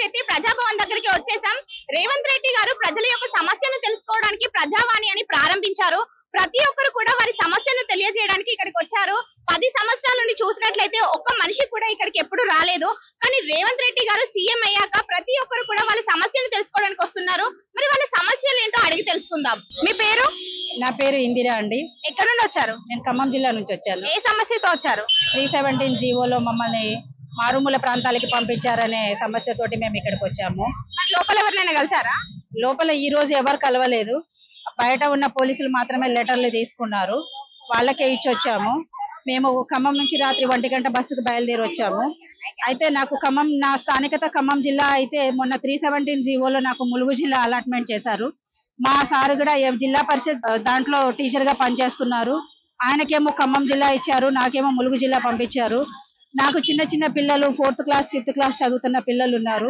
అయితే ప్రజాభవన్ దగ్గరికి వచ్చేసాం. రేవంత్ రెడ్డి గారు ప్రజల యొక్క సమస్యను తెలుసుకోవడానికి ప్రజావాణి అని ప్రారంభించారు. ప్రతి ఒక్కరు కూడా వారి సమస్యను తెలియజేయడానికి ఇక్కడికి వచ్చారు. 10 సంవత్సరాల నుండి చూసినట్లయితే ఒక్క మనిషి కూడా ఇక్కడికి ఎప్పుడు రాలేదు. కానీ రేవంత్ రెడ్డి గారు సీఎం అయ్యాక ప్రతి ఒక్కరు కూడా వాళ్ళ సమస్యను తెలుసుకోవడానికి వస్తున్నారు. మరి వాళ్ళ సమస్యలు ఏంటో అడిగి తెలుసుకుందాం. మీ పేరు? నా పేరు ఇందిరా అండి. ఎక్కడ నుండి వచ్చారు? నేను ఖమ్మం జిల్లా నుంచి వచ్చాను. ఏ సమస్యతో వచ్చారు? 317 జీవోలో మమ్మల్ని మారుమూల ప్రాంతాలకి పంపించారనే సమస్యతోటి మేము ఇక్కడికి వచ్చాము. మరి లోపల ఎవరినైనా కలిసారా? లోపల ఈ రోజు ఎవరు కలవలేదు. బయట ఉన్న పోలీసులు మాత్రమే లెటర్లు తీసుకున్నారు. వాళ్ళకే ఇచ్చి వచ్చాము. మేము ఖమ్మం నుంచి రాత్రి 1 గంట బస్సుకు బయలుదేరి వచ్చాము. అయితే నాకు ఖమ్మం, నా స్థానికత ఖమ్మం జిల్లా అయితే మొన్న 317 జీవోలో నాకు ములుగు జిల్లా అలాట్మెంట్ చేశారు. మా సార్ కూడా జిల్లా పరిషత్ దాంట్లో టీచర్ గా పనిచేస్తున్నారు. ఆయనకేమో ఖమ్మం జిల్లా ఇచ్చారు, నాకేమో ములుగు జిల్లా పంపించారు. నాకు చిన్న చిన్న పిల్లలు 4th క్లాస్ 5th క్లాస్ చదువుతున్న పిల్లలు ఉన్నారు.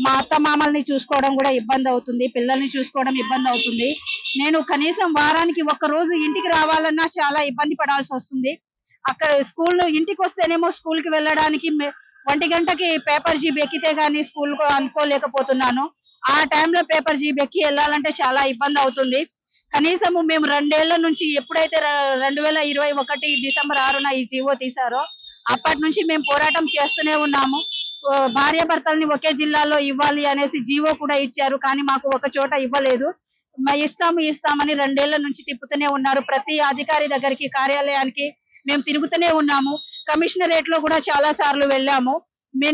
మా అత్త మామల్ని చూసుకోవడం కూడా ఇబ్బంది అవుతుంది, పిల్లల్ని చూసుకోవడం ఇబ్బంది అవుతుంది. నేను కనీసం వారానికి 1 రోజు ఇంటికి రావాలన్నా చాలా ఇబ్బంది పడాల్సి వస్తుంది. అక్కడ ఇంటికి వస్తేనేమో స్కూల్ కి వెళ్ళడానికి 1 గంటకి పేపర్ జీబ్ ఎక్కితే గానీ స్కూల్ కు అందుకోలేకపోతున్నాను. ఆ టైంలో పేపర్ జీబ్ ఎక్కి వెళ్ళాలంటే చాలా ఇబ్బంది అవుతుంది. కనీసము మేము 2 ఏళ్ల నుంచి ఎప్పుడైతే 2021 డిసెంబర్ 6న ఈ జీవో తీశారో అప్పటి నుంచి మేము పోరాటం చేస్తూనే ఉన్నాము. భార్యాభర్తల్ని ఒకే జిల్లాలో ఇవ్వాలి అనేసి జీవో కూడా ఇచ్చారు, కానీ మాకు ఒక చోట ఇవ్వలేదు. ఇస్తామని 2 ఏళ్ల నుంచి తిప్పుతూనే ఉన్నారు. ప్రతి అధికారి దగ్గరికి, కార్యాలయానికి మేము తిరుగుతూనే ఉన్నాము. కమిషనరేట్ లో కూడా చాలా సార్లు వెళ్ళాము.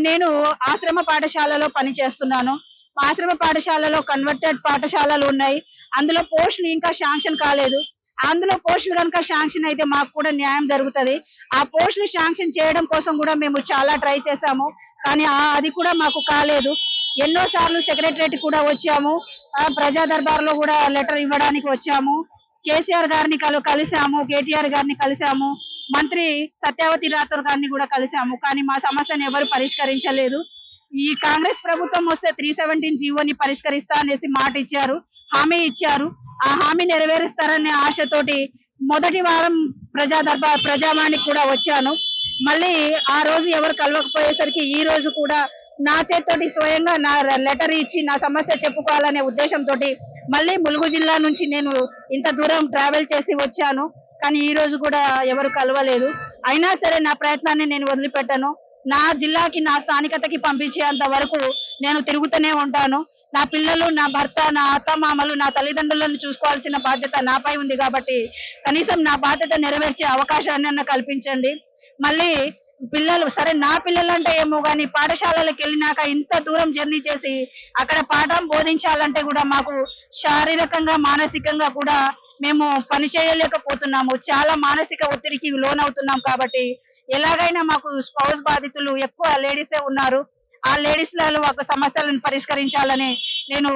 నేను ఆశ్రమ పాఠశాలలో పని చేస్తున్నాను. ఆశ్రమ పాఠశాలలో కన్వర్టెడ్ పాఠశాలలు ఉన్నాయి. అందులో పోస్టులు ఇంకా శాంక్షన్ కాలేదు. అందులో పోస్టులు కనుక శాంక్షన్ అయితే మాకు కూడా న్యాయం జరుగుతుంది. ఆ పోస్టులు శాంక్షన్ చేయడం కోసం కూడా మేము చాలా ట్రై చేశాము, కానీ అది కూడా మాకు కాలేదు. ఎన్నో సార్లు సెక్రటరేట్ కూడా వచ్చాము. ప్రజా దర్బార్ లో కూడా లెటర్ ఇవ్వడానికి వచ్చాము. కేసీఆర్ గారిని కలిసాము, కేటీఆర్ గారిని కలిసాము, మంత్రి సత్యవతి రాథోడ్ గారిని కూడా కలిసాము, కానీ మా సమస్యను ఎవరు పరిష్కరించలేదు. ఈ కాంగ్రెస్ ప్రభుత్వం వస్తే 317 జీవోని పరిష్కరిస్తా అనేసి మాట ఇచ్చారు, హామీ ఇచ్చారు. ఆ హామీ నెరవేరుస్తారనే ఆశతోటి మొదటి వారం ప్రజావాణికి కూడా వచ్చాను. మళ్ళీ ఆ రోజు ఎవరు కలవకపోయేసరికి ఈ రోజు కూడా నా చేతితోటి స్వయంగా నా లెటర్ ఇచ్చి నా సమస్య చెప్పుకోవాలనే ఉద్దేశంతో మళ్ళీ ములుగు జిల్లా నుంచి నేను ఇంత దూరం ట్రావెల్ చేసి వచ్చాను. కానీ ఈ రోజు కూడా ఎవరు కలవలేదు. అయినా సరే నా ప్రయత్నాన్ని నేను వదిలిపెట్టాను. నా జిల్లాకి, నా స్థానికతకి పంపించేంత వరకు నేను తిరుగుతూనే ఉంటాను. నా పిల్లలు, నా భర్త, నా అత్త మామలు, నా తల్లిదండ్రులను చూసుకోవాల్సిన బాధ్యత నాపై ఉంది కాబట్టి కనీసం నా బాధ్యత నెరవేర్చే అవకాశాన్ని కల్పించండి. మళ్ళీ పిల్లలు సరే, నా పిల్లలు అంటే ఏమో కానీ పాఠశాలలకు వెళ్ళినాక ఇంత దూరం జర్నీ చేసి అక్కడ పాఠం బోధించాలంటే కూడా మాకు శారీరకంగా, మానసికంగా కూడా మేము పని చేయలేకపోతున్నాము. చాలా మానసిక ఒత్తిడికి లోనవుతున్నాం. కాబట్టి ఎలాగైనా మాకు స్పౌస్ బాధితులు ఎక్కువ లేడీసే ఉన్నారు. ఆ లేడీస్లలో ఒక సమస్యలను పరిష్కరించాలని నేను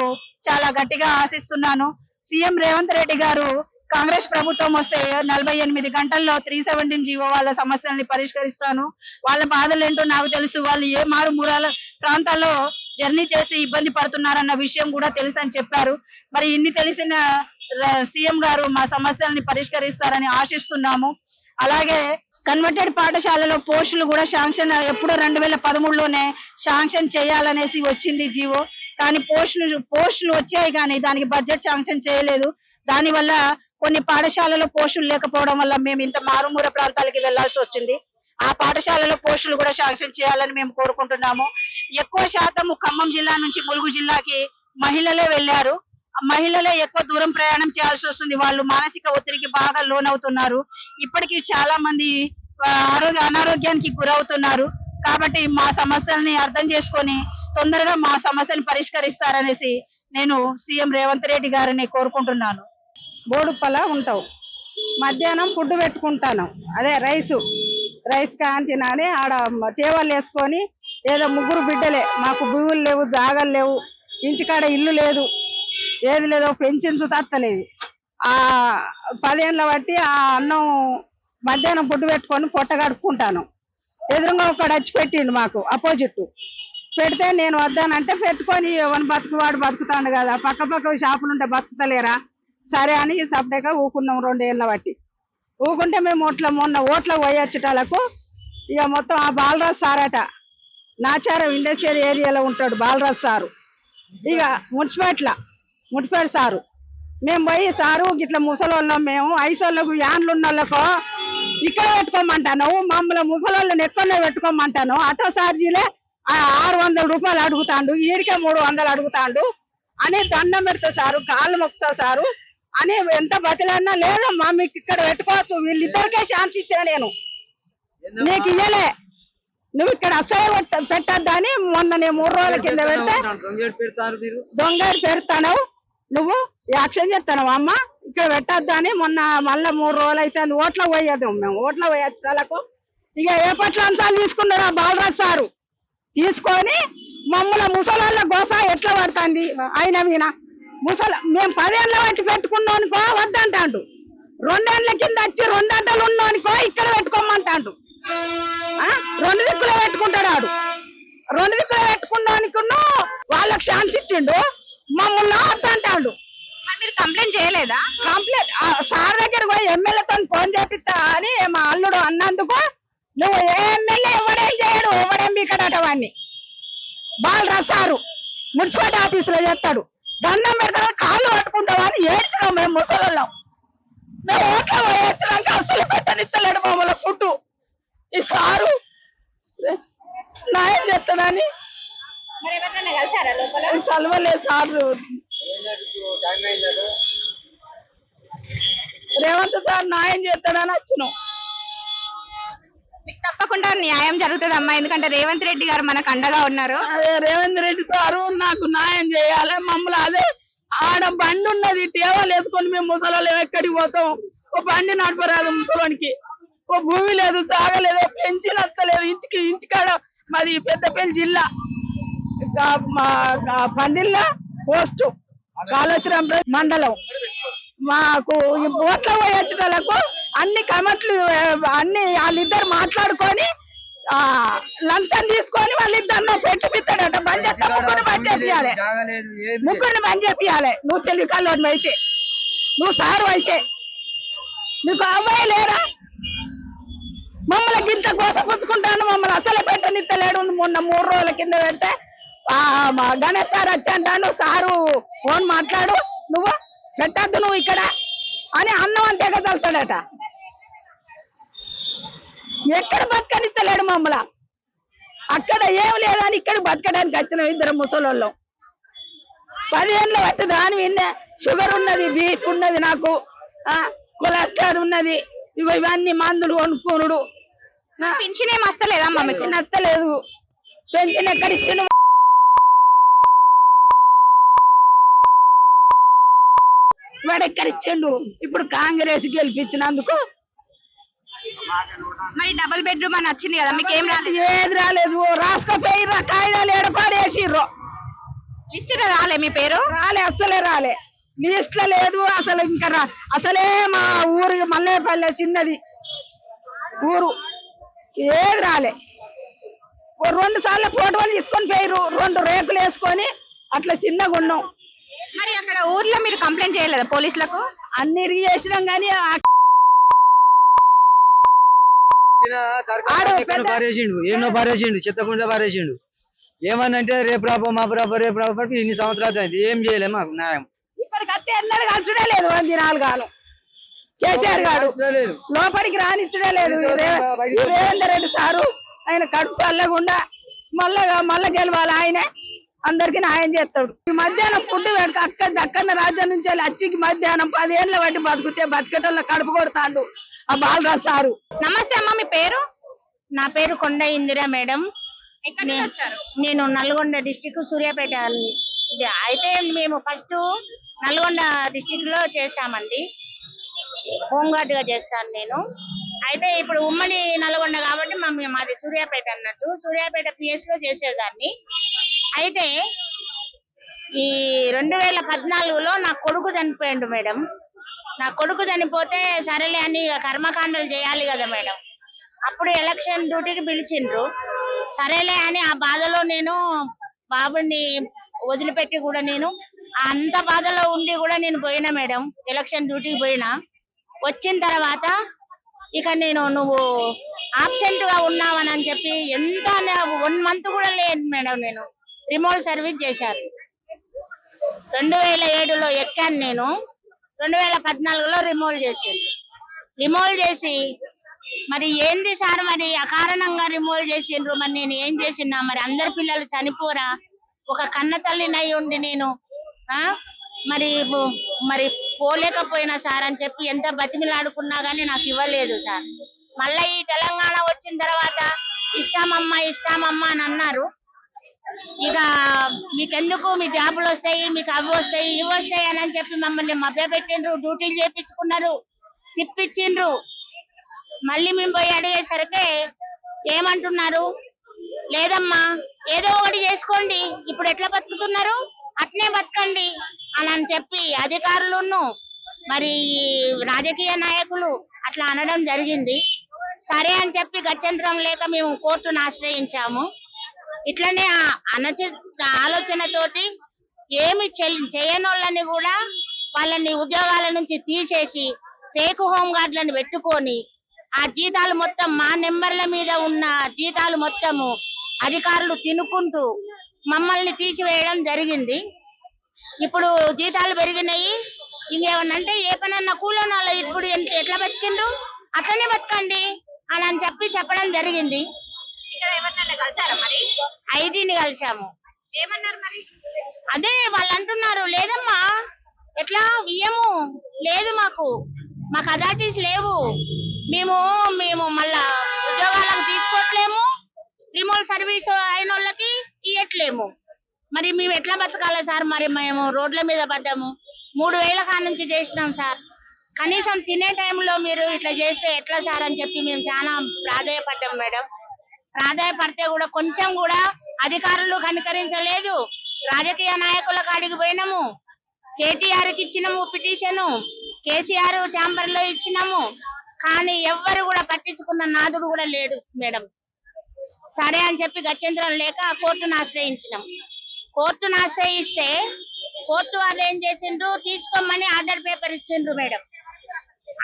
చాలా గట్టిగా ఆశిస్తున్నాను. సీఎం రేవంత్ రెడ్డి గారు కాంగ్రెస్ ప్రభుత్వం వస్తే 48 గంటల్లో 317 జీవో వాళ్ళ సమస్యల్ని పరిష్కరిస్తాను. వాళ్ళ బాధలు ఏంటో నాకు తెలుసు. వాళ్ళు ఏ మారుమూల ప్రాంతాల్లో జర్నీ చేసి ఇబ్బంది పడుతున్నారన్న విషయం కూడా తెలుసు అని చెప్పారు. మరి ఇన్ని తెలిసిన సీఎం గారు మా సమస్యల్ని పరిష్కరిస్తారని ఆశిస్తున్నాము. అలాగే కన్వర్టెడ్ పాఠశాలలో పోస్టులు కూడా శాంక్షన్ ఎప్పుడో 2013లోనే శాంక్షన్ చేయాలనేసి వచ్చింది జీవో, కానీ పోస్టులు వచ్చాయి కానీ దానికి బడ్జెట్ శాంక్షన్ చేయలేదు. దానివల్ల కొన్ని పాఠశాలలో పోస్టులు లేకపోవడం వల్ల మేము ఇంత మారుమూల ప్రాంతాలకి వెళ్లాల్సి వచ్చింది. ఆ పాఠశాలలో పోస్టులు కూడా శాంక్షన్ చేయాలని మేము కోరుకుంటున్నాము. ఎక్కువ శాతం ఖమ్మం జిల్లా నుంచి ములుగు జిల్లాకి మహిళలే వెళ్లారు. మహిళలే ఎక్కువ దూరం ప్రయాణం చేయాల్సి వస్తుంది. వాళ్ళు మానసిక ఒత్తిడికి బాగా లోనవుతున్నారు. ఇప్పటికీ చాలా మంది అనారోగ్యానికి గురవుతున్నారు. కాబట్టి మా సమస్యల్ని అర్థం చేసుకొని తొందరగా మా సమస్యను పరిష్కరిస్తారనేసి నేను సీఎం రేవంత్ రెడ్డి గారిని కోరుకుంటున్నాను. బోడుప్పల ఉంటావు, మధ్యాహ్నం ఫుడ్ పెట్టుకుంటాను. అదే రైస్ కాని తినాలి. ఆడ తేవాళ్ళు వేసుకొని ఏదో 3 బిడ్డలే, మాకు భూములు లేవు, జాగాలు లేవు, ఇంటికాడ ఇల్లు లేదు, ఏది లేదో పెన్షన్స్ తత్తలేదు. ఆ 10 ఏళ్ళ బట్టి ఆ అన్నం మధ్యాహ్నం ఫుడ్ పెట్టుకొని పొట్ట కడుక్కుంటాను. ఎదురుగా ఒకడు వచ్చి పెట్టిండు మాకు అపోజిట్. పెడితే నేను వద్దానంటే పెట్టుకొని ఎవరిని బతుకువాడు బతుకుతాడు కదా, పక్క షాపులు ఉంటే బతుకుతలేరా, సరే అని సపరేట్గా ఊకున్నాం 2 ఏళ్ళ బట్టి. ఊకుంటే మేము మొన్న ఓట్ల పోయొచ్చటాలకు ఇక మొత్తం ఆ బాలరాజు సారట నాచారం ఇండస్ట్రియల్ ఏరియాలో ఉంటాడు బాలరాజు సారు. ఇక మున్సిపాలిటీ సారు మేము పోయి సారు ఇట్లా ముసలోళ్ళం మేము ఐసోళ్ళకు యాన్లు ఉన్న వాళ్ళకు ఇక్కడ పెట్టుకోమంటాను, మమ్మల్ని ముసలోళ్ళని ఎక్కువనే పెట్టుకోమంటాను. ఆటో ఛార్జీలే 600 రూపాయలు అడుగుతాండు, ఈడికే 300 అడుగుతాండు అని దండం పెడతా సారు, కాళ్ళు మొక్కుతా సారు అని ఎంత బతిలన్నా లేదమ్మా మీకు ఇక్కడ పెట్టుకోవచ్చు, వీళ్ళిద్దరికే ఛాన్స్ ఇచ్చా నేను, నీకు ఇయ్యలే, నువ్వు ఇక్కడ అసలు పెట్టద్దని మొన్న నేను 3 రోజుల కింద పెడితే దొంగ పెడతాను, నువ్వు యాక్షన్ చేస్తాను అమ్మ ఇక్కడ పెట్టద్దని మొన్న మళ్ళా 3 రోజులు అయితే ఓట్ల పోయేది మేము, ఓట్ల పోయొచ్చాలకు ఇక ఏ పట్ల అంశాలు తీసుకున్నాడు ఆ బాలరాజు సారు, తీసుకొని మమ్మల్ని ముసలాళ్ళ గోస ఎట్లా పడుతుంది ఆయన మీద మేము 10 ఏళ్ళ బట్టి పెట్టుకున్నానుకో వద్దంటాడు, 2 ఏళ్ళ కింద వచ్చి 2 గంటలు ఉన్నానుకో ఇక్కడ పెట్టుకోమంటాడు, 2 దిక్కులో పెట్టుకుంటాడు ఆడు, 2 దిక్కులో పెట్టుకున్నానుకున్నా వాళ్ళకి ఛాన్స్ ఇచ్చిండు, మమ్మల్ని వద్దంటాడు. మీరు కంప్లైంట్ చేయలేదా? కంప్లైంట్ సార్ దగ్గర పోయి ఎమ్మెల్యేతో ఫోన్ చేపిస్తా అని మా అల్లుడు అన్నందుకు నువ్వు ఏ ఎమ్మెల్యే ఎవడేం చేయడు, ఎవడేం బీకడట వాడిని బాలరాజు సారు మున్సిపాలిటీ ఆఫీసులో చేస్తాడు, దండం పెడతాడు కాళ్ళు పట్టుకుంటావా అని ఏడ్చినాం మేము ముసలిళ్ళం, మేము ఓట్ల పోయొచ్చినాక అసలు పెట్టనిస్తలేడు మమ్మల్ని ఫుడ్, ఈ సారు న్యాయం చేస్తాడని మరి ఎవరైనా కలిసారా లోపల? కలవలేదు సార్, రేవంత్ సార్ న్యాయం చేస్తాడని వచ్చినాం. మీకు తప్పకుండా న్యాయం జరుగుతుంది అమ్మా, ఎందుకంటే రేవంత్ రెడ్డి గారు మనకు అండగా ఉన్నారు. అదే రేవంత్ రెడ్డి సారు నాకు న్యాయం చేయాలి, మమ్మల్ని అదే ఆడ బండి ఉన్నది టేవాలు వేసుకొని మేము ముసలాలు ఎక్కడికి పోతాం, ఓ బండి నడపరాదు ముసలోనికి, ఓ భూమి లేదు సాగలేదు, పెన్షన్ వస్తలేదు, ఇంటికాడ మాది పెద్దపల్లి జిల్లా పందిళ్ళ పోస్టు కాళేశ్వరం మండలం, మాకు ఈ ఓట్ల పోయొచ్చేటలకు అన్ని కమిట్లు అన్ని వాళ్ళిద్దరు మాట్లాడుకొని లంచం తీసుకొని వాళ్ళిద్దరిలో పెట్టిపిస్తాడట, బంద్ చేస్తా ముగ్గురిని బంద్ చేపియాలి, ముగ్గురిని బంద్ చేపియాలి, నువ్వు చెల్లికల్లో అయితే నువ్వు సారు అయితే నీకు అమ్మాయి లేరా, మమ్మల్ని ఇంత కోసపుచ్చుకుంటాను, మమ్మల్ని అసలు పెట్టనిస్తలేడు, మొన్న 3 రోజుల కింద పెడితే గణేష్ సార్ వచ్చంటాను, సారు ఫోన్ మాట్లాడు నువ్వు పెట్టద్దు నువ్వు ఇక్కడ అని అన్నం అంతే కదలుతాడట, ఎక్కడ బతకనిస్తలేడు మమ్మల్ని, అక్కడ ఏం లేదని ఇక్కడ బతకడానికి వచ్చిన ఇద్దరు ముసలోళ్ళం, 10 ఏళ్ళ బట్టి దాని విన్నే షుగర్ ఉన్నది, బీపీ ఉన్నది, నాకు కొలెస్ట్రాల్ ఉన్నది, ఇగో ఇవన్నీ మందులు కొనుక్కునుడు, పెన్షన్ ఏం వస్తలేదమ్మా మీకు? నచ్చలేదు, పెన్షన్ ఎక్కడ ఇచ్చిండు, వాడు ఎక్కడ ఇచ్చిండు, ఇప్పుడు కాంగ్రెస్ గెలిపించినందుకు మరి డబుల్ బెడ్రూమ్ అని వచ్చింది కదా, మీకు ఏం రాలేదు? ఏది రాలేదు, రాసుకపోయిర్రా కాగితాలు ఏడపాడేసిర్రు, లిస్ట్ రాలే మీ పేరు? రాలే అసలే రాలే, లిస్ట్ లో లేదు అసలు, ఇంకా అసలే మా ఊరు మల్లేపల్లె చిన్నది ఊరు, ఏది రాలే, 2 సార్లు ఫోటోలు తీసుకొని పోయిర్రు, 2 రేకులు వేసుకొని అట్లా చిన్నగా ఉన్నాం. మరి అక్కడ ఊర్లో మీరు కంప్లైంట్ చేయలేదా పోలీసులకు? అన్ని చేసినాం కానీ ఎన్నో పారేసిండు, చెత్తకుండా పారేసిండు, ఏమన్నంటే రేపు రాపో మా రాపో రేపు రాపో ఇన్ని సంవత్సరాలు అయింది, ఏం చేయలే మాకు న్యాయం, ఇక్కడికి వస్తే ఎన్నడూ కలిసిడే లేదు, 1 దినాలు గాను కేసీఆర్ గారు లోపలికి రానిచ్చడే లేదు, రేవంత్ రెడ్డి సారు ఆయన కడుపు చల్లకుండా మళ్ళా గెలవాలి, ఆయనే అందరికి న్యాయం చేస్తాడు. ఈ మధ్యాహ్నం ఫుడ్ దక్కన్న రాజ్యం నుంచి వచ్చి మధ్యాహ్నం 10 ఏళ్ళ బట్టి బతుకుతే బతికేటోళ్ళ కడుపు కొడతాడు ఆ బాలరాజు సారు. నమస్తే అమ్మ, మీ పేరు? నా పేరు కొండ ఇందిరా మేడం. ఎక్కడి నుంచి వచ్చారు? నేను నల్గొండ డిస్టిక్ సూర్యాపేట. అయితే మేము ఫస్ట్ నల్గొండ డిస్టిక్ లో చేశామండి, హోంగార్డ్ గా చేస్తాను నేను. అయితే ఇప్పుడు ఉమ్మడి నల్గొండ కాబట్టి మాది సూర్యాపేట అన్నట్టు, సూర్యాపేట పిఎస్ లో చేసేదాన్ని. అయితే ఈ 2014లో నా కొడుకు చనిపోయిండు మేడం. నా కొడుకు చనిపోతే సరేలే అని కర్మకాండలు చేయాలి కదా మేడం, అప్పుడు ఎలక్షన్ డ్యూటీకి పిలిచిండ్రు, సరేలే అని ఆ బాధలో నేను బాబుని వదిలిపెట్టి కూడా నేను అంత బాధలో ఉండి కూడా నేను పోయినా మేడం, ఎలక్షన్ డ్యూటీకి పోయినా. వచ్చిన తర్వాత ఇక నువ్వు ఆబ్సెంట్ గా ఉన్నామని చెప్పి ఎంత 1 month కూడా లేదు మేడం. నేను రిమోట్ సర్వీస్ చేశారు. 2007లో ఎక్కాను నేను. 2014లో రిమోల్ చేసింది. రిమోల్ చేసి మరి ఏంది సార్ మరి అకారణంగా రిమూవ్ చేసిండ్రు, మరి నేను ఏం చేసినా, మరి అందరి పిల్లలు చనిపోరా, ఒక కన్న తల్లినై ఉండి నేను మరి పోలేకపోయినా సార్ అని చెప్పి ఎంత బతిమిలాడుకున్నా గానీ నాకు ఇవ్వలేదు సార్. మళ్ళీ ఈ తెలంగాణ వచ్చిన తర్వాత ఇస్తామమ్మా అని అన్నారు. ఇక మీకెందుకు, మీ జాబులు వస్తాయి, మీకు అవి వస్తాయి ఇవి వస్తాయి అని చెప్పి మమ్మల్ని మభ్యపెట్టిండ్రు, డ్యూటీలు చేపించుకున్నారు, తిప్పించిండ్రు. మళ్ళీ మేము పోయి అడిగేసరికి ఏమంటున్నారు, లేదమ్మా ఏదో ఒకటి చేసుకోండి, ఇప్పుడు ఎట్లా బతుకుతున్నారు అట్నే బతకండి అని చెప్పి అధికారులను మరి రాజకీయ నాయకులు అట్లా అనడం జరిగింది. సరే అని చెప్పి గత్యంతరం లేక మేము కోర్టును ఆశ్రయించాము. ఇట్లనే అనుచిత ఆలోచనతోటి ఏమి చేయనోళ్ళని కూడా వాళ్ళని ఉద్యోగాల నుంచి తీసేసి ఫేక్ హోమ్ గార్డులను పెట్టుకొని ఆ జీతాలు మొత్తం మా నెంబర్ల మీద ఉన్న జీతాలు మొత్తము అధికారులు తినుకుంటూ మమ్మల్ని తీసివేయడం జరిగింది. ఇప్పుడు జీతాలు పెరిగినాయి, ఇంకేమన్నంటే ఏ పనన్నా కూలోనాలో ఇప్పుడు ఎట్లా బతికిండ్రు అట్లనే బతకండి అని చెప్పి చెప్పడం జరిగింది. ఐజీని కలిసాము. ఏమన్నారు మరి? అదే వాళ్ళు అంటున్నారు, లేదమ్మా ఎట్లా ఇయ్యము, లేదు మాకు అథారిటీస్ లేవు, మేము మళ్ళా ఉద్యోగాలకు తీసుకోవట్లేము, రిమోట్ సర్వీస్ అయిన వాళ్ళకి ఇయ్యట్లేము, మరి మేము ఎట్లా బతకాలి సార్, మరి మేము రోడ్ల మీద పడ్డాము, 3000 కానుంచి చేసినాం సార్, కనీసం తినే టైంలో మీరు ఇట్లా చేస్తే ఎట్లా సార్ అని చెప్పి మేము చాలా ప్రాధాయపడ్డాం మేడం. ప్రాధాయపడితే కూడా కొంచెం కూడా అధికారులు కనికరించలేదు. రాజకీయ నాయకుల కాడికి పోయినాము, కేటీఆర్కి ఇచ్చినాము పిటిషను, కేసీఆర్ ఛాంబర్ లో ఇచ్చినాము, కానీ ఎవ్వరు కూడా పట్టించుకున్న నాదుడు కూడా లేడు మేడం. సరే అని చెప్పి గత్యంతరం లేక కోర్టును ఆశ్రయించినాం. కోర్టును ఆశ్రయిస్తే కోర్టు వాళ్ళు ఏం చేసిండ్రు, తీసుకోమని ఆర్డర్ పేపర్ ఇచ్చిండ్రు మేడం.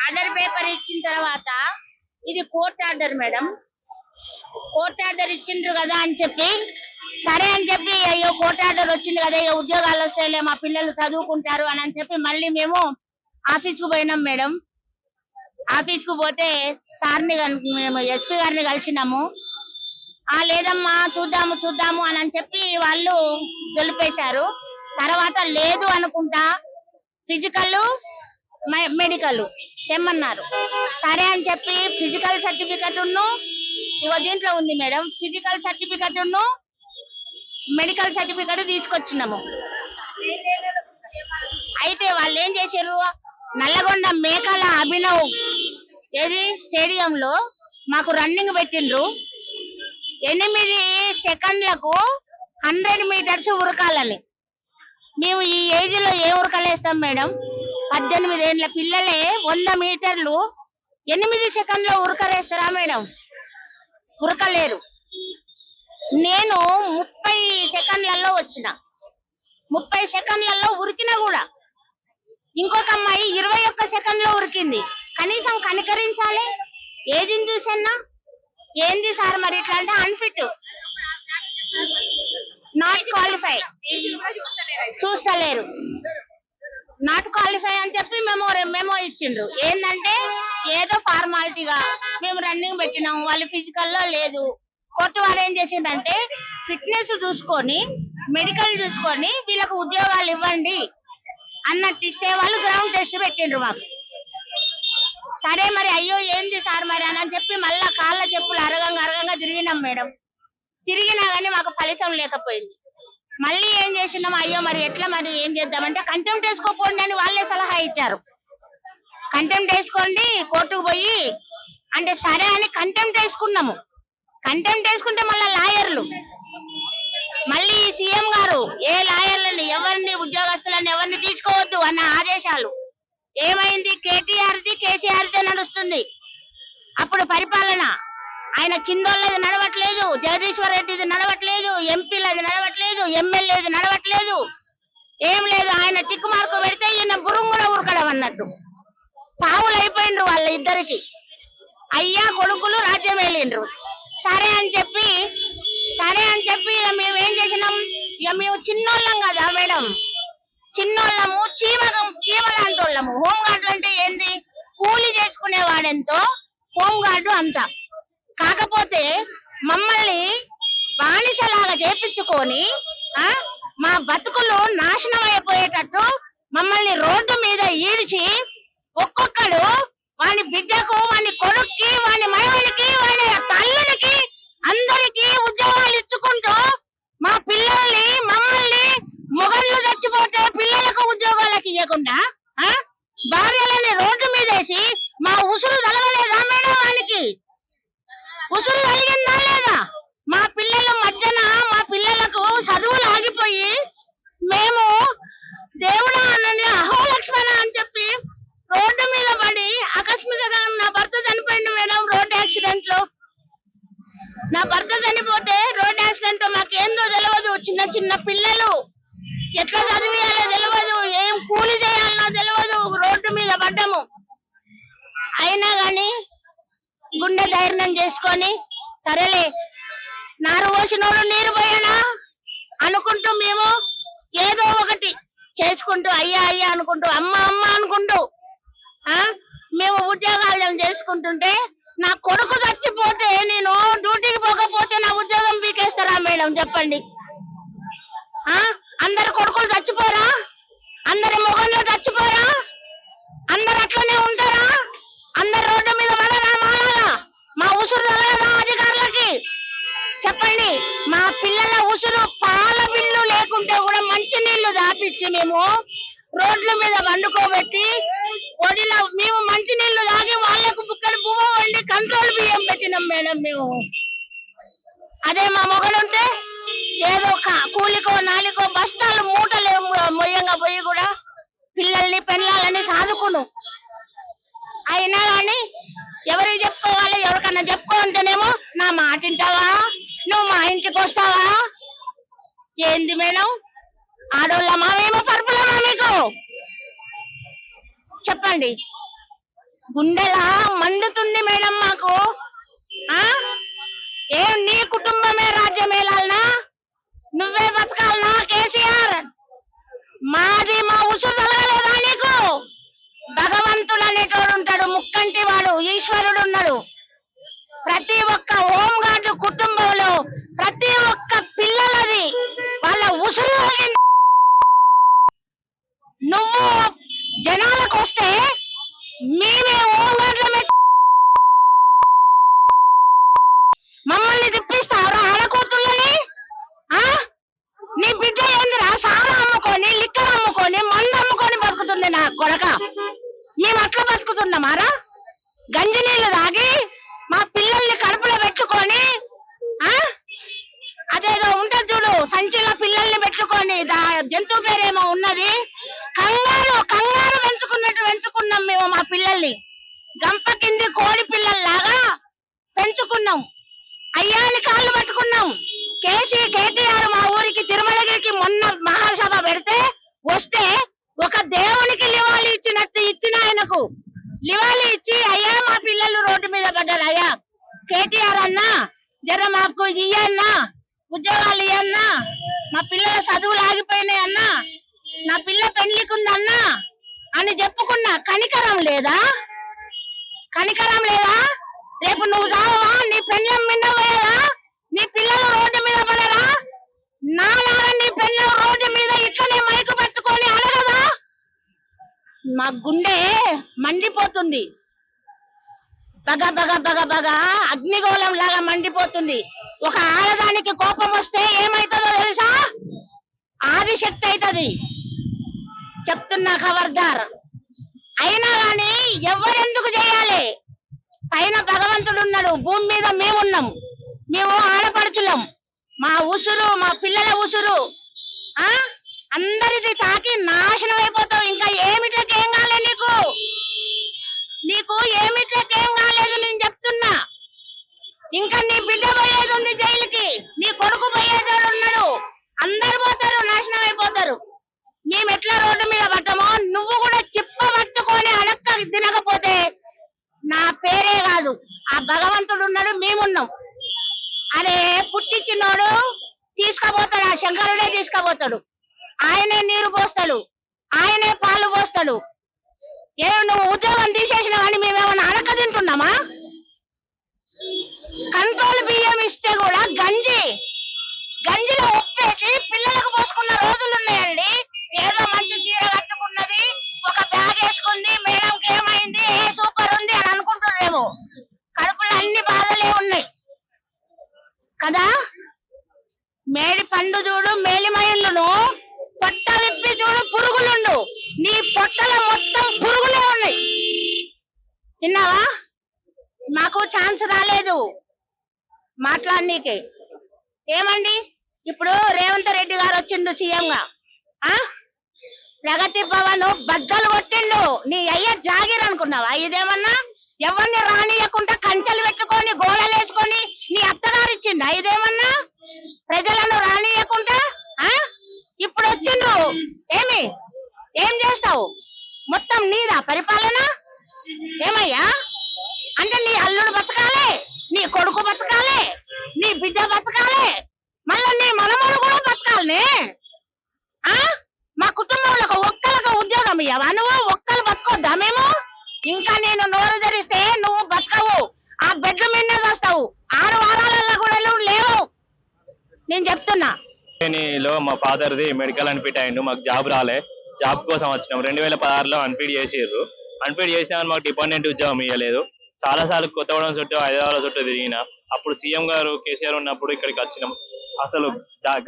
ఆర్డర్ పేపర్ ఇచ్చిన తర్వాత ఇది court order madam. Court order ఇచ్చిండ్రు కదా అని చెప్పి సరే అని చెప్పి అయ్యో కోర్టు ఆర్డర్ వచ్చింది కదా, ఇక ఉద్యోగాలు వస్తాయిలే, మా పిల్లలు చదువుకుంటారు అని చెప్పి మళ్ళీ మేము ఆఫీస్ కు పోయినాం మేడం. ఆఫీస్ కు పోతే సార్ని మేము ఎస్పీ గారిని కలిసినాము. లేదమ్మా చూద్దాము అని చెప్పి వాళ్ళు తెలిపేశారు. తర్వాత లేదు అనుకుంటా ఫిజికల్ మెడికల్ తెమ్మన్నారు. సరే అని చెప్పి ఫిజికల్ సర్టిఫికెట్ ఇగో దీంట్లో ఉంది madam, physical certificate medical certificate తీసుకొచ్చినాము. అయితే వాళ్ళు ఏం చేశారు, నల్లగొండ మేకల అభినవ్ స్టేడియంలో మాకు రన్నింగ్ పెట్టిండ్రు. 8 సెకండ్లకు 100 meters ఉరకాలని. మేము ఈ ఏజ్ లో ఏ ఉరకలేస్తాం మేడం? 18 ఏళ్ల పిల్లలే 100 మీటర్లు 8 సెకండ్లో ఉరకలేస్తారా మేడం? ఉరకలేరు. నేను 30 సెకండ్లలో వచ్చిన, 30 సెకండ్లలో ఉరికినా కూడా ఇంకొక అమ్మాయి 21 సెకండ్లో ఉరికింది. కనీసం కనికరించాలి, ఏజిని చూసన్నా. ఏంది సార్ మరి ఇట్లా అంటే అన్ఫిట్, నాట్ క్వాలిఫై, చూస్తలేరు, నాట్ క్వాలిఫై అని చెప్పి మెమో ఇచ్చిండ్రు. ఏంటంటే ఏదో ఫార్మాలిటీగా మేము రన్నింగ్ పెట్టినాం, వాళ్ళు ఫిజికల్లో లేదు. కోర్టు వారు ఏం చేసిందంటే ఫిట్నెస్ చూసుకొని మెడికల్ చూసుకొని వీళ్ళకు ఉద్యోగాలు ఇవ్వండి అన్నట్టు ఇస్తే వాళ్ళు గ్రౌండ్ టెస్ట్ పెట్టిండ్రు మాకు. సరే మరి అయ్యో ఏంది సార్ మరి అని చెప్పి మళ్ళా కాళ్ళ చెప్పులు అరగంగా తిరిగినాం మేడం. తిరిగినా కానీ మాకు ఫలితం లేకపోయింది. మళ్ళీ ఏం చేసినాం, అయ్యో మరి ఎట్లా మరి ఏం చేద్దామంటే కంటెంప్ట్ వేసుకోపోండి అని వాళ్ళే సలహా ఇచ్చారు. కంటెంప్ట్ వేసుకోండి కోర్టుకు పోయి అంటే సరే అని కంటెంప్ట్ వేసుకున్నాము. కంటెంప్ట్ వేసుకుంటే మళ్ళీ లాయర్లు, మళ్ళీ సీఎం గారు ఏ లాయర్లని ఎవరిని ఉద్యోగస్తులని ఎవరిని తీసుకోవద్దు అన్న ఆదేశాలు. ఏమైంది, కేసీఆర్దే నడుస్తుంది అప్పుడు పరిపాలన. ఆయన కిందోళ్ళది నడవట్లేదు, జగదీశ్వర్ రెడ్డిది నడవట్లేదు, ఎంపీలది నడవట్లేదు, ఎమ్మెల్యేది నడవట్లేదు, ఏం లేదు. ఆయన టిక్ మార్కు పెడితే ఈయన బురుంగున ఉరకడం అన్నట్టు. పావులు అయిపోయిండ్రు వాళ్ళ ఇద్దరికి. అయ్యా కొడుకులు రాజ్యం వెళ్ళిండ్రు. సరే అని చెప్పి ఇక మేము ఏం చేసినాం, ఇక మేము చిన్నోళ్ళం కదా మేడం, చిన్నోళ్ళము చీమలాంటోళ్ళము. హోంగార్డు అంటే ఏంది, కూలి చేసుకునే వాడెంతో హోంగార్డు అంత. కాకపోతే మమ్మల్ని బానిసలాగా చేపించుకొని మా బతుకులు నాశనం అయిపోయేటట్టు మమ్మల్ని రోడ్డు మీద ఈడ్చి ఒక్కొక్కడు వాని బిడ్డకు, వాని కొడుక్కి, వాని మనవనికి, వాని తల్లునికి అందరికి ఉద్యోగాలు ఇచ్చుకుంటూ మా పిల్లల్ని మమ్మల్ని మొగళ్ళు చచ్చిపోతే పిల్లలకు ఉద్యోగాలకు ఇవ్వకుండా భార్యలని రోడ్డు మీద వేసి మా ఉసురు తలగలేదా మేడం? వానికి ఉసురు కలిగిందా లేదా? మా పిల్లల మధ్యన మా పిల్లలకు చదువులు ఆగిపోయి మేము దేవుడా అని అహోలక్ష్మణ అని చెప్పి రోడ్డు మీద పడి ఆకస్మికంగా నా భర్త చనిపోయింది మేడం రోడ్ యాక్సిడెంట్ లో. నా భర్త చనిపోతే రోడ్ యాక్సిడెంట్ మాకేందో తెలియదు. చిన్న చిన్న పిల్లలు ఎట్లా చదివియాలో తెలియదు, ఏం కూలి చేయాలనో తెలియదు. రోడ్డు మీద పడ్డాము. అయినా గాని గుండె ధైర్యం చేసుకొని సరేలే నారు పోసినోడు నీరు పోయానా అనుకుంటూ మేము ఏదో ఒకటి చేసుకుంటూ అయ్యా అయ్యా అనుకుంటూ అమ్మ అమ్మ అనుకుంటూ మేము ఉద్యోగాలు చేసుకుంటుంటే నా కొడుకు చచ్చిపోతే నేను డ్యూటీకి పోకపోతే నా ఉద్యోగం పీకేస్తారా మేడం చెప్పండి? అందరు కొడుకులు చచ్చిపోరా? అందరి మొగళ్ళు చచ్చిపోరా? అందరు అట్లనే ఉంటారా? అందరు రోడ్డు మీద పడరా? మాలాగా మా ఉసురు తగలదా అధికారులకి? చెప్పండి. మా పిల్లల ఉసురు పాల బిల్లు లేకుంటే కూడా మంచి నీళ్లు దాపిచ్చి మేము రోడ్ల మీద వండుకోబెట్టి ఒడిలో మేము మంచి నీళ్లు తాగి వాళ్లకు బుక్కడి పువ్వు వండి కంట్రోల్ బియ్యం పెట్టినాం మేడం మేము. అదే మా మొగలుంటే ఏదో కూలికో నాలికో బస్తాలు మూటలు మొయ్యంగా పోయి కూడా పిల్లల్ని పెళ్ళాలని సాదుకును. అయినా కానీ ఎవరికి చెప్పుకోవాలి, ఎవరికన్నా చెప్పుకో అంటేనేమో నా మాట వింటావా, నువ్వు మా ఇంటికి వస్తావా? ఏంది మేడం ఆడోళ్ళమా మేము, పరుపులమా మీకు? చెప్పండి. గుండెలా మండుతుంది మేడం మాకు. ఏం నీ కుటుంబమే రాజ్యమేలాలనా? నువ్వే బతకాలనా కేసీఆర్? మాది మా ఉసురు తగలలేదా నీకు? భగవంతుడు అనేటోడు ఉంటాడు, ముక్కంటి వాడు ఈశ్వరుడు ఉన్నాడు. ప్రతి ఒక్క హోంగార్డు కుటుంబంలో ప్రతి ఒక్క పిల్లలది వాళ్ళ ఉసురు. నువ్వు జనాలకు వస్తే మేమే హోంగార్డులమే మమ్మల్ని తిప్పిస్తావురా ఆడకూతుర్లని? నీ బిడ్డ ఏందిరా సారా అమ్ముకొని, లిక్కర్ అమ్ముకొని, మందు అమ్ముకొని బతుకుతుంది నా కొడక. మేము అట్లా బతుకుతున్నామారా? గంజి నీళ్లు తాగి మా పిల్లల్ని కడుపులో పెట్టుకొని అదేదో ఉంటది చూడు సంచిలో పిల్లల్ని పెట్టుకొని, జంతువు పేరేమో ఉన్నది, కంగారు పెంచుకున్నాం మేము మా పిల్లల్ని. గంప కింది కోడి పిల్లల్లాగా పెంచుకున్నాం. అయ్యాని కాళ్ళు పట్టుకున్నాం. కేటీఆర్ మా ఊరికి తిరుమలగిరికి మొన్న మహాసభ పెడితే వస్తే ఒక దేవునికి లివాలి ఇచ్చినట్టు ఇచ్చిన ఆయనకు లివాలి ఇచ్చి, అయ్యా మా పిల్లలు రోడ్డు మీద పడ్డారు, అయ్యా కేటీఆర్ అన్నా జర మాకు ఇయ్యన్నా, ఉద్యోగాలు ఇయ్యన్నా, మా పిల్లల చదువులు ఆగిపోయినాయి అన్నా, నా పిల్ల పెళ్లికుందన్నా అని చెప్పుకున్నా. కనికరం లేదా? రేపు నువ్వు చావా? నీ పెళ్ళం మీద పోయేదా? నీ పిల్లలు రోడ్డు మీద పడరా? నాలాగా నీ పెళ్ళం రోడ్డు మీద ఇట్లనే మైకు పట్టుకొని అడగదా? మా గుండె మండిపోతుంది, బగ బగ బగ బగ అగ్నిగోళం లాగా మండిపోతుంది. ఒక ఆడదానికి కోపం వస్తే ఏమైతుందో తెలుసా? ఆదిశక్తి అవుతుంది. చెప్తున్నా ఖబర్దార్. అయినా గాని ఎవరెందుకు చేయాలి? పైన భగవంతుడు ఉన్నాడు, భూమి మీద మేమున్నాం, మేము ఆడపడుచులం. మా ఉసురు, మా పిల్లల ఉసురు అందరిది తాకి నాశనం అయిపోతావు. ఇంకా ఏమిటకేం కాలేదు నీకు ఏమిటకేం కాలేదు నేను చెప్తున్నా. ఇంకా నీ బిడ్డ పోయేది ఉంది జైలుకి, నీ కొడుకు పోయేవాడు ఉన్నాడు, అందరు పోతారు, నాశనం అయిపోతారు. మేము ఎట్లా రోడ్డు మీద పడ్డామో నువ్వు కూడా చిప్ప పట్టుకొని అడక్క తినకపోతే నా పేరే కాదు, ఆ భగవంతుడు ఉన్నాడు, మేమున్నాం. అరే పుట్టించినోడు తీసుకుపోతాడు, ఆ శంకరుడే తీసుకుపోతాడు. ఆయనే నీరు పోస్తాడు, ఆయనే పాలు పోస్తాడు. నువ్వు ఉద్యోగం తీసేసిన కానీ మేమేమన్నా అడక తింటున్నామా? కంట్రోల్ బియ్యం ఇస్తే కూడా గంజిలో ఉప్పేసి పిల్లలకు పోసుకున్న రోజులు ఉన్నాయండి. ఏదో మంచి చీర కట్టుకున్నది, ఒక బ్యాగ్ వేసుకుంది, మేడంకి ఏమైంది, సూపర్ ఉంది అని అనుకుంటున్నారేమో. కడుపులో అన్ని బాధలే ఉన్నాయి కదా. మేడి పండు చూడు మేలిమయులను, పొట్ట విప్పి చూడు పురుగులుండు. నీ పొట్టలో మొత్తం పురుగులే ఉన్నాయి. విన్నావా? మాకు ఛాన్స్ రాలేదు మాట్లాడనీకే. ఏమండి ఇప్పుడు రేవంత్ రెడ్డి గారు వచ్చిండు సీఎం గా, ప్రగతి భవన్ బద్దలు కొట్టిండు. నీ అయ్య జాగీర్ అనుకున్నావా ఇదేమన్నా? ఎవరిని రానియకుండా కంచెలు పెట్టుకొని గోడలు వేసుకొని నీ అత్తగారు ఇచ్చిండు ఇదేమన్నా? ప్రజలను రానియకుండా ఇప్పుడు వచ్చిండ్రు. ఏం చేస్తావు? మొత్తం నీదా పరిపాలన? ఏమయ్యా అంటే నీ అల్లుడు బతకాలి, నీ కొడుకు బతకాలి, నీ బిడ్డ బతకాలి, మళ్ళీ నీ మనమడు కూడా బతకాలి. మా కుటుంబంలో ఒక్కరికి ఉద్యోగం ఇయ్యవా నువ్వు? ఒక్కరు బతకొద్దా మేము? ఇంకా నేను నోరు ధరిస్తే నువ్వు బతకవు, ఆ బెడ్ల మీదనే వస్తావు. 6 వారాలలో కూడా నువ్వు లేవు, నేను చెప్తున్నా. లో మా ఫాదర్ది మెడికల్ అన్ఫిట్ అయ్యిండు, మాకు జాబ్ రాలే. జాబ్ కోసం వచ్చినాం. 2016లో అన్ఫిట్ చేసిర్రు. అన్ఫిట్ చేసినా మాకు డిపెండెంట్ ఉద్యోగం ఇవ్వలేదు. చాలా సార్లు కొత్తగూడెం చుట్టూ, హైదరాబాద్ చుట్టూ తిరిగిన. అప్పుడు సీఎం గారు కేసీఆర్ ఉన్నప్పుడు ఇక్కడికి వచ్చినాం. అసలు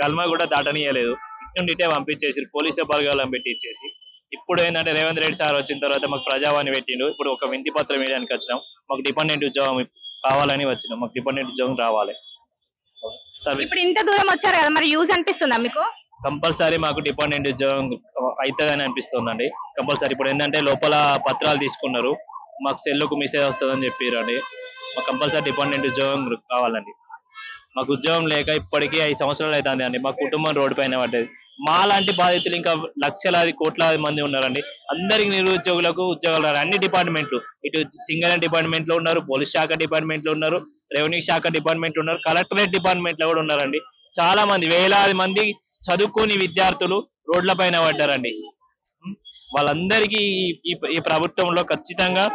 గల్మా కూడా దాటనియలేదు. ఇట్టే పంపించేసి పోలీసు బలగాలను పెట్టి ఇచ్చేసి, ఇప్పుడు ఏంటంటే రేవంత్ రెడ్డి సార్ వచ్చిన తర్వాత మాకు ప్రజావాణి పెట్టిండు. ఇప్పుడు ఒక వింతి పత్రం వేయడానికి వచ్చినాం. మాకు డిపెండెంట్ ఉద్యోగం కావాలని వచ్చినాం. మాకు డిపెండెంట్ ఉద్యోగం రావాలి. ఇప్పుడు ఇంత దూరం వచ్చారు కదా, మరి యూజ్ అనిపిస్తుందా మీకు? కంపల్సరీ మాకు డిపెండెంట్ ఉద్యోగం అవుతుందని అనిపిస్తుందండి. కంపల్సరీ ఇప్పుడు ఏంటంటే లోపల పత్రాలు తీసుకున్నారు, మాకు సెల్లుకు మెసేజ్ వస్తుందని చెప్పారండి. మాకు కంపల్సరీ డిపెండెంట్ ఉద్యోగం కావాలండి. మాకు ఉద్యోగం లేక ఇప్పటికీ 5 సంవత్సరాలు అవుతుంది అండి. మా కుటుంబం రోడ్డు పైన పడ్డది. మా లాంటి బాధితులు ఇంకా లక్షలాది కోట్లాది మంది ఉన్నారండి. అందరికి నిరుద్యోగులకు ఉద్యోగాలు రాలి. అన్ని డిపార్ట్మెంట్లు, ఇటు సింగరేణి డిపార్ట్మెంట్ లో ఉన్నారు, పోలీస్ శాఖ డిపార్ట్మెంట్ లో ఉన్నారు, రెవెన్యూ శాఖ డిపార్ట్మెంట్ ఉన్నారు, కలెక్టరేట్ డిపార్ట్మెంట్ లో కూడా ఉన్నారండి. చాలా మంది, వేలాది మంది చదువుకోని విద్యార్థులు రోడ్ల పైన పడ్డారండి. వాళ్ళందరికీ ఈ ప్రభుత్వంలో ఖచ్చితంగా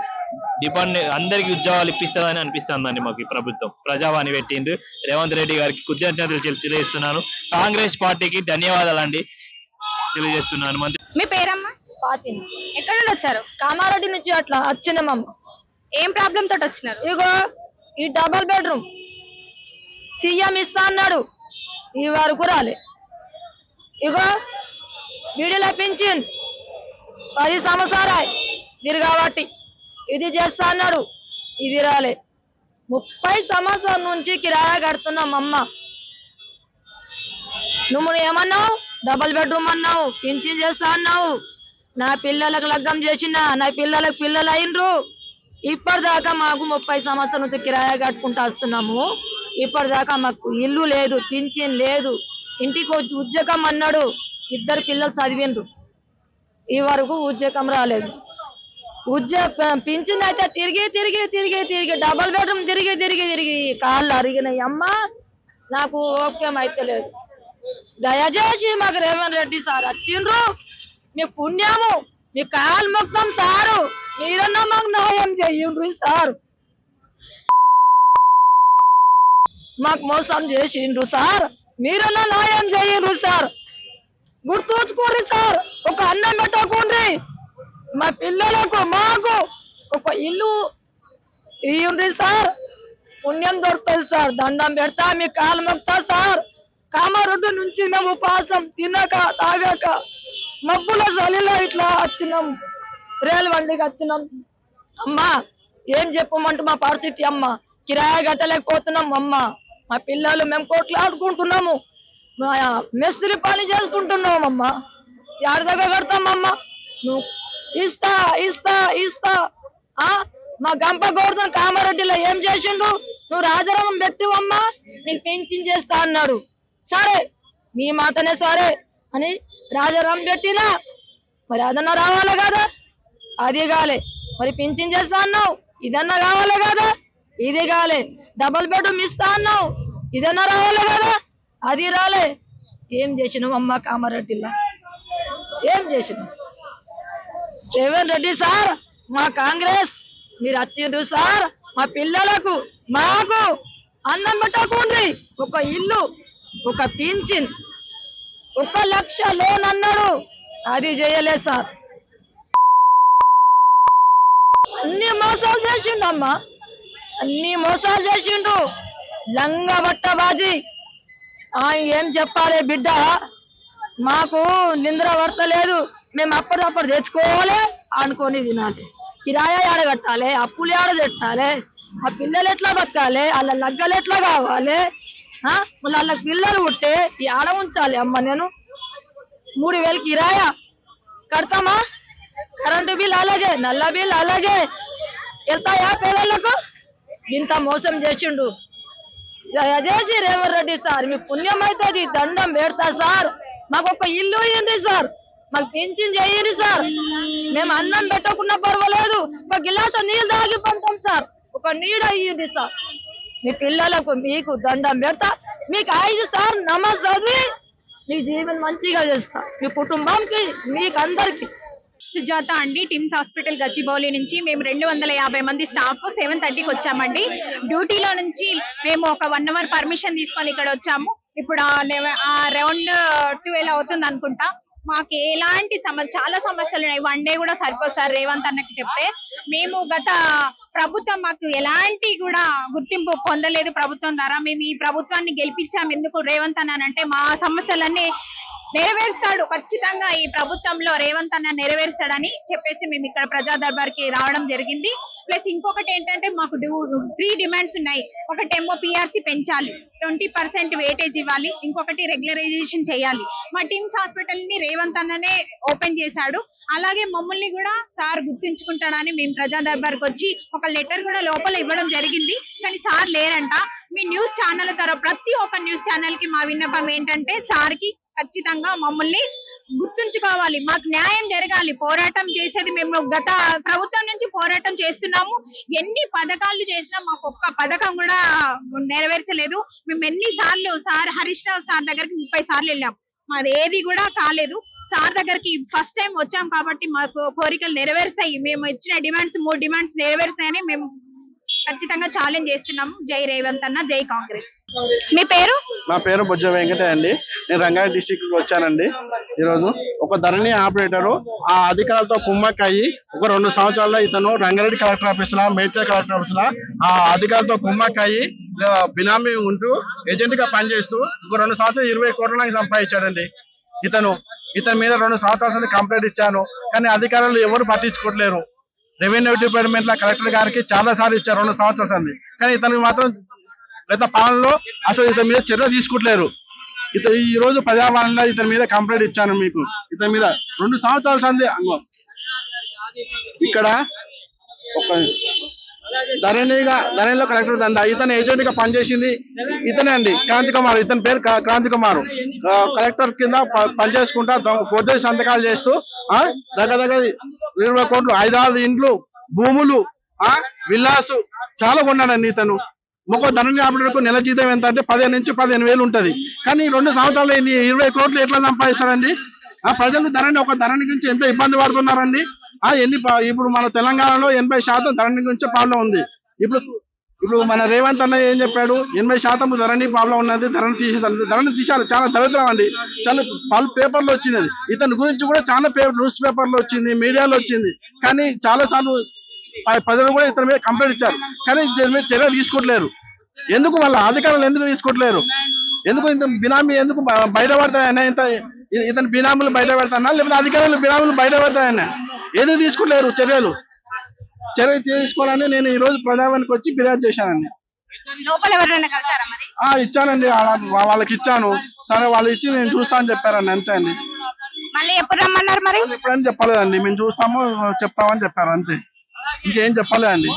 అందరికి ఉద్యోగాలు ఇప్పిస్తుందని అనిపిస్తుందండి మాకు. ఈ ప్రభుత్వం ప్రజావాణి పెట్టింది. రేవంత్ రెడ్డి గారికి కృతజ్ఞతలు తెలియజేస్తున్నాను. కాంగ్రెస్ పార్టీకి ధన్యవాదాలు అండి తెలియజేస్తున్నాను. మీ పేరమ్మా? ఫాతిమా. ఎక్కడ నుండి వచ్చారు? కామారెడ్డి నుంచి అట్లా వచ్చినామమ్మ. ఏం ప్రాబ్లం తోటి వచ్చినారు? ఇగో ఈ డబుల్ బెడ్రూమ్ సీఎం ఇస్తా అన్నాడు, ఈ వరకు రాలే. ఇగో వీడియోల పింఛన్ 10 సంవత్సరాలు తిరగబట్టి ఇది చేస్తా అన్నాడు, ఇది రాలే. 30 సంవత్సరాల నుంచి కిరాయా కడుతున్నాం అమ్మ. నువ్వు ఏమన్నావు? డబుల్ బెడ్రూమ్ అన్నావు, పింఛన్ చేస్తా అన్నావు. నా పిల్లలకు లగ్గం చేసిన, నా పిల్లలకు పిల్లలు అయినరు. ఇప్పటిదాకా మాకు 30 సంవత్సరాల నుంచి కిరాయా కట్టుకుంటూ వస్తున్నాము. ఇప్పటిదాకా మాకు ఇల్లు లేదు, పింఛన్ లేదు. ఇంటికి ఉద్యోగం అన్నాడు, 2 పిల్లలు చదివిండ్రు, ఈ వరకు ఉద్యోగం రాలేదు. పింఛన్ అయితే తిరిగి తిరిగి తిరిగి తిరిగి డబుల్ బెడ్రూమ్ తిరిగి తిరిగి తిరిగి కాళ్ళు అరిగినాయి అమ్మ. నాకు ఓకే అయితే లేదు. దయచేసి మాకు రేవంత్ రెడ్డి సార్ వచ్చిండ్రు, మీ పుణ్యము, మీ కాలు మొత్తం సారు, మీరన్నా మాకు న్యాయం చెయ్యండ్రు సార్. మాకు మోసం చేసిండ్రు సార్, మీరన్నా న్యాయం చెయ్యండ్రు సార్. గుర్తుంచుకోండి సార్, ఒక అన్నం పెట్టకుండ్రి, మా పిల్లలకు మాకు ఒక ఇల్లు ఇయ్యండి సార్. పుణ్యం దొరుకుతుంది సార్. దండం పెడతా, మీ కాలు మొక్తా సార్. కామారెడ్డి నుంచి మేము ఉపాసం తినక తాగాక మబ్బుల చలిలో ఇట్లా వచ్చినాం, రేలు బండికి వచ్చినాం. అమ్మా ఏం చెప్పమంటూ మా పరిస్థితి అమ్మ, కిరాయి కట్టలేకపోతున్నాం అమ్మ. మా పిల్లలు మేము కొట్లాడుకుంటున్నాము, మేస్త్రి పని చేసుకుంటున్నాం అమ్మ. ఎవరి దగ్గర కడతామమ్మా? నువ్వు ఇస్తా ఇస్తా ఇస్తా మా గంప గోర్ధన్ కామారెడ్డిలో ఏం చేసిండు? నువ్వు రాజారామం పెట్టివమ్మా, నీకు పెన్షన్ చేస్తా అన్నాడు. సరే మీ మాటనే సరే అని రాజారామం పెట్టినా, మరి అదన్నా రావాలి కదా, అది కాలే. మరి పెన్షన్ చేస్తా అన్నావు, ఇదన్నా కావాలి కదా, ఇది కాలే. డబుల్ బెడ్రూమ్ ఇస్తా అన్నావు, ఇదన్నా రావాలి కదా, అది రాలే. ఏం చేసినావు అమ్మ కామారెడ్డిలో, ఏం చేసినావు? రేవంత్ రెడ్డి సార్, మా కాంగ్రెస్ మీరు వచ్చిండ్రు సార్, మా పిల్లలకు మాకు అన్నం పెట్టకుండ్రి. ఒక ఇల్లు, ఒక పింఛన్, 1 లక్ష లోన్ అన్నాడు, అది చేయలేదు సార్. అన్ని మోసాలు చేసిండు అమ్మా, అన్ని మోసాలు చేసిండు. లంగా బట్టబాజీ. ఏం చెప్పాలి బిడ్డ, మాకు నిద్ర పడతలేదు, మేము అప్పటిదప్పుడు తెచ్చుకోవాలి, అనుకొని తినాలి. కిరాయి ఆడ కట్టాలి, అప్పులు ఆడ పెట్టాలి, మా పిల్లలు ఎట్లా బతకాలి, వాళ్ళ లగ్గలు ఎట్లా కావాలి, మళ్ళీ వాళ్ళ పిల్లలు పుట్టే ఈ ఆడ ఉంచాలి. అమ్మ నేను 3000 కిరాయా కడతామా, కరెంటు బిల్ అలాగే, నల్ల బిల్ అలాగే వెళ్తాయా పేదలకు? ఇంత మోసం చేసిండు. దయచేసి రేవంత్ రెడ్డి సార్, మీకు పుణ్యం అవుతుంది, దండం పెడతా సార్. మాకు ఒక ఇల్లు ఇయ్యండి సార్, మాకు పింఛన్ చేయండి సార్. మేము అన్నం పెట్టకుండా పర్వాలేదు, ఒక గిలాస నీళ్ళు తాగి పంటాం సార్, ఒక నీడ ఇయ్యండి సార్. మీ పిల్లలకు మీకు దండం పెడతా, మీకు 5 సార్ నమాజ్ చదివి మీ జీవనం మంచిగా చేస్తా, మీ కుటుంబానికి, మీకు అందరికి. సుజాత అండి, టిమ్స్ హాస్పిటల్ గచ్చిబౌలి నుంచి మేము 250 మంది స్టాఫ్ 7:30కి వచ్చామండి. డ్యూటీలో నుంచి మేము ఒక 1 అవర్ పర్మిషన్ తీసుకొని ఇక్కడ వచ్చాము. ఇప్పుడు అరౌండ్ 12 అవుతుంది అనుకుంటా. మాకు ఎలాంటి చాలా సమస్యలు ఉన్నాయి. 1 డే కూడా సరిపోదు సార్ రేవంత్ అన్నకి చెప్తే. మేము గత ప్రభుత్వం మాకు ఎలాంటి కూడా గుర్తింపు పొందలేదు ప్రభుత్వం ద్వారా. మేము ఈ ప్రభుత్వాన్ని గెలిపించాము ఎందుకు రేవంత్ అన్న అంటే మా సమస్యలన్నీ నెరవేరుస్తాడు ఖచ్చితంగా, ఈ ప్రభుత్వంలో రేవంత్ అన్న నెరవేరుస్తాడని చెప్పేసి మేము ఇక్కడ ప్రజా దర్బార్ కి రావడం జరిగింది. ప్లస్ ఇంకొకటి ఏంటంటే మాకు 3 డిమాండ్స్ ఉన్నాయి. ఒకటేమో పిఆర్సీ పెంచాలి, 20% వెయిటేజ్ ఇవ్వాలి, ఇంకొకటి రెగ్యులరైజేషన్ చేయాలి. మా టిమ్స్ హాస్పిటల్ ని రేవంత్ అన్ననే ఓపెన్ చేశాడు, అలాగే మమ్మల్ని కూడా సార్ గుర్తించుకుంటాడని మేము ప్రజా దర్బార్కి వచ్చి ఒక లెటర్ కూడా లోపల ఇవ్వడం జరిగింది. కానీ సార్ లేరంట. మీ న్యూస్ ఛానల్ ద్వారా ప్రతి ఒక్క న్యూస్ ఛానల్ కి మా విన్నపం ఏంటంటే సార్ కి ఖచ్చితంగా మమ్మల్ని గుర్తుంచుకోవాలి, మాకు న్యాయం జరగాలి. పోరాటం చేసేది మేము గత ప్రభుత్వం నుంచి పోరాటం చేస్తున్నాము. ఎన్ని పథకాలు చేసినా మాకు ఒక్క పథకం కూడా నెరవేర్చలేదు. మేము ఎన్నిసార్లు సార్ హరీష్ రావు సార్ దగ్గరికి 30 సార్లు వెళ్ళాం, మాది ఏది కూడా కాలేదు. సార్ దగ్గరికి ఫస్ట్ టైం వచ్చాం కాబట్టి మాకు కోరికలు నెరవేరుస్తాయి, మేము ఇచ్చిన డిమాండ్స్ 3 డిమాండ్స్ నెరవేరుస్తాయని మేము ఖచ్చితంగా ఛాలెంజ్ చేస్తున్నాము. జై రేవంత్ అన్న, జై కాంగ్రెస్. మీ పేరు? నా పేరు బొజ్జ వెంకటయ్య అండి. నేను రంగారెడ్డి డిస్టిక్ కి వచ్చానండి. ఈరోజు ఒక ధరణి ఆపరేటరు ఆ అధికారులతో కుమ్మక్కయ్యి ఒక 2 సంవత్సరాల్లో ఇతను రంగారెడ్డి కలెక్టర్ ఆఫీస్ లా, మేడ్చల్ కలెక్టర్ ఆఫీస్ లా ఆ అధికారులతో కుమ్మక్కయ్యి బినామీ ఉంటూ ఏజెంట్ గా పనిచేస్తూ ఒక 2 సంవత్సరాలు 20 కోట్ల సంపాదించాడండి. ఇతని మీద 2 సంవత్సరాల కంప్లైంట్ ఇచ్చాను, కానీ అధికారులు ఎవరు పట్టించుకోవట్లేరు. రెవెన్యూ డిపార్ట్మెంట్ లో కలెక్టర్ గారికి చాలా సార్లు ఇచ్చారు 2 సంవత్సరాలు, కానీ ఇతనికి మాత్రం గత పాలనలో అసలు ఇతని మీద చర్య తీసుకుంటలేరు. ఈ రోజు ప్రజావాణిలో ఇతని మీద కంప్లైంట్ ఇచ్చాను. మీకు ఇతని మీద 2 సంవత్సరాల సంది ఇక్కడ ఒక ధరణిలో కలెక్టర్ దండ ఇతను ఏజెంట్ గా పనిచేసింది ఇతనే అండి, క్రాంతి కుమార్. ఇతని పేరు క్రాంతి కుమార్. కలెక్టర్ కింద పనిచేసుకుంటా ఫోర్జరీ సంతకాలు చేస్తూ దగ్గర 20 కోట్లు, 5-6 ఇండ్లు, భూములు, విల్లాసు చాలా కొన్నాడండి ఇతను. ఒక ధరణి ఆపరేటర్కు నెల జీతం ఎంత అంటే 10 నుంచి 15 వేలు ఉంటది. కానీ 2 సంవత్సరాలు 20 కోట్లు ఎట్లా సంపాదిస్తారండి? ప్రజలు ఒక ధరణి గురించి ఎంత ఇబ్బంది పడుతున్నారండి. ఇప్పుడు మన తెలంగాణలో 80% ధరణి గురించి ప్రాబ్లం ఉంది. ఇప్పుడు మన రేవంత్ అన్న ఏం చెప్పాడు, 80% ధరణి ప్రాబ్లం ఉన్నది, ధరణి తీసేయాలి. చాలా దరిద్రం అండి. చాలా పలు పేపర్లో వచ్చినది, ఇతని గురించి కూడా చాలా న్యూస్ పేపర్లో వచ్చింది, మీడియాలో వచ్చింది. కానీ చాలా సార్లు ప్రజలు కూడా ఇతని మీద కంప్లైంట్ ఇచ్చారు, కానీ ఇతని మీద చర్య తీసుకోవట్లేరు. ఎందుకు? వాళ్ళ అధికారులు ఎందుకు తీసుకోవట్లేరు? ఎందుకు ఇంత బినామీ ఎందుకు బయట పడతాయన్నా? ఇతని బినామీలు బయట పెడతానా, లేకపోతే అధికారులు బినామీలు బయట పెడతాయన్నా? ఎందుకు తీసుకోలేరు చర్య తీసుకోవాలని నేను ఈ రోజు ప్రజావానికి వచ్చి ఫిర్యాదు చేశానండి. లోపల ఎవరైనా కలిసారా మరి? ఇచ్చానండి, వాళ్ళకి ఇచ్చాను. సరే వాళ్ళు ఇచ్చి నేను చూస్తా అని చెప్పారండి, అంతే అండి. మళ్ళీ ఎప్పుడు రమ్మన్నారు మరి? ఎప్పుడని చెప్పలేదండి, మేము చూస్తాము చెప్తామని చెప్పారు, అంతే. ఇంకేం చెప్పలేదండి.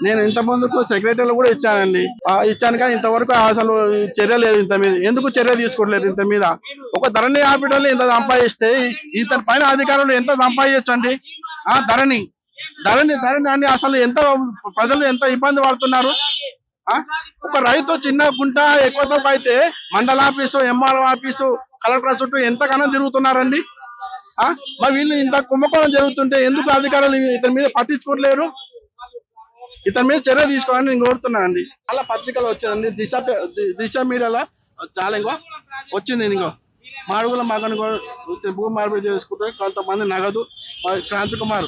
నేను ఇంత ముందుకు సెక్రటరీలు కూడా ఇచ్చాను, కానీ ఇంతవరకు అసలు చర్య లేదు ఇంత మీద. ఎందుకు చర్య తీసుకోవట్లేదు ఇంత మీద? ఒక ధరణి ఆపరేటర్లు ఇంత సంపాదిస్తే ఇతని పైన అధికారులు ఎంత సంపాదించండి? ధరణి ధరణి అసలు ఎంత ప్రజలు ఎంత ఇబ్బంది పడుతున్నారు. ఒక రైతు చిన్న గుంట ఎక్కువ తక్కువ అయితే మండల ఆఫీసు, ఎంఆర్ఓ ఆఫీసు, కలెక్టర్ చుట్టూ ఎంతగానో తిరుగుతున్నారండి. మరి వీళ్ళు ఇంత కుంభకోణం జరుగుతుంటే ఎందుకు అధికారులు ఇతని మీద పట్టించుకోవట్లేరు? ఇతని మీద చర్య తీసుకోవాలని నేను కోరుతున్నానండి. చాలా పత్రికలు వచ్చాయండి, దిశ మీడియాలో చాలా ఇంకో వచ్చింది. ఇంకో మాడుగుల మగని భూమి మార్పిడి చేసుకుంటే కొంతమంది నగదు, క్రాంతి కుమార్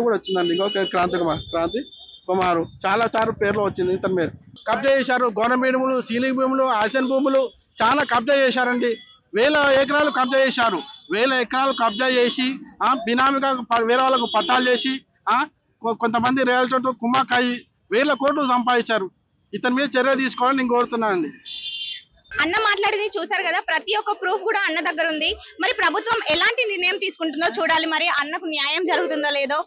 కూడా వచ్చిందండి. ఇంకో క్రాంతి కుమార్ చాలా పేర్లు వచ్చింది. ఇతని మీద కబ్జా చేశారు. గవర్నమెంట్ భూములు, సీలింగ్ భూములు, ఆసియన్ భూములు చాలా కబ్జా చేశారండి. 1000 ఎకరాలు కబ్జా చేశారు. 1000 ఎకరాలు కబ్జా చేసి బినామీగా వేరే వాళ్ళకు పట్టాలు చేసి కొంతమంది రియల్తో కుమ్మకాయి 1000 కోట్లు సంపాదించారు. ఇతని మీద చర్య తీసుకోవాలని నేను కోరుతున్నానండి. అన్న మాట్లాడింది చూసారు కదా, ప్రతి ఒక్క ప్రూఫ్ కూడా అన్న దగ్గర ఉంది. మరి ప్రభుత్వం ఎలాంటి నిర్ణయం తీసుకుంటుందో చూడాలి, మరి అన్నకు న్యాయం జరుగుతుందో లేదో.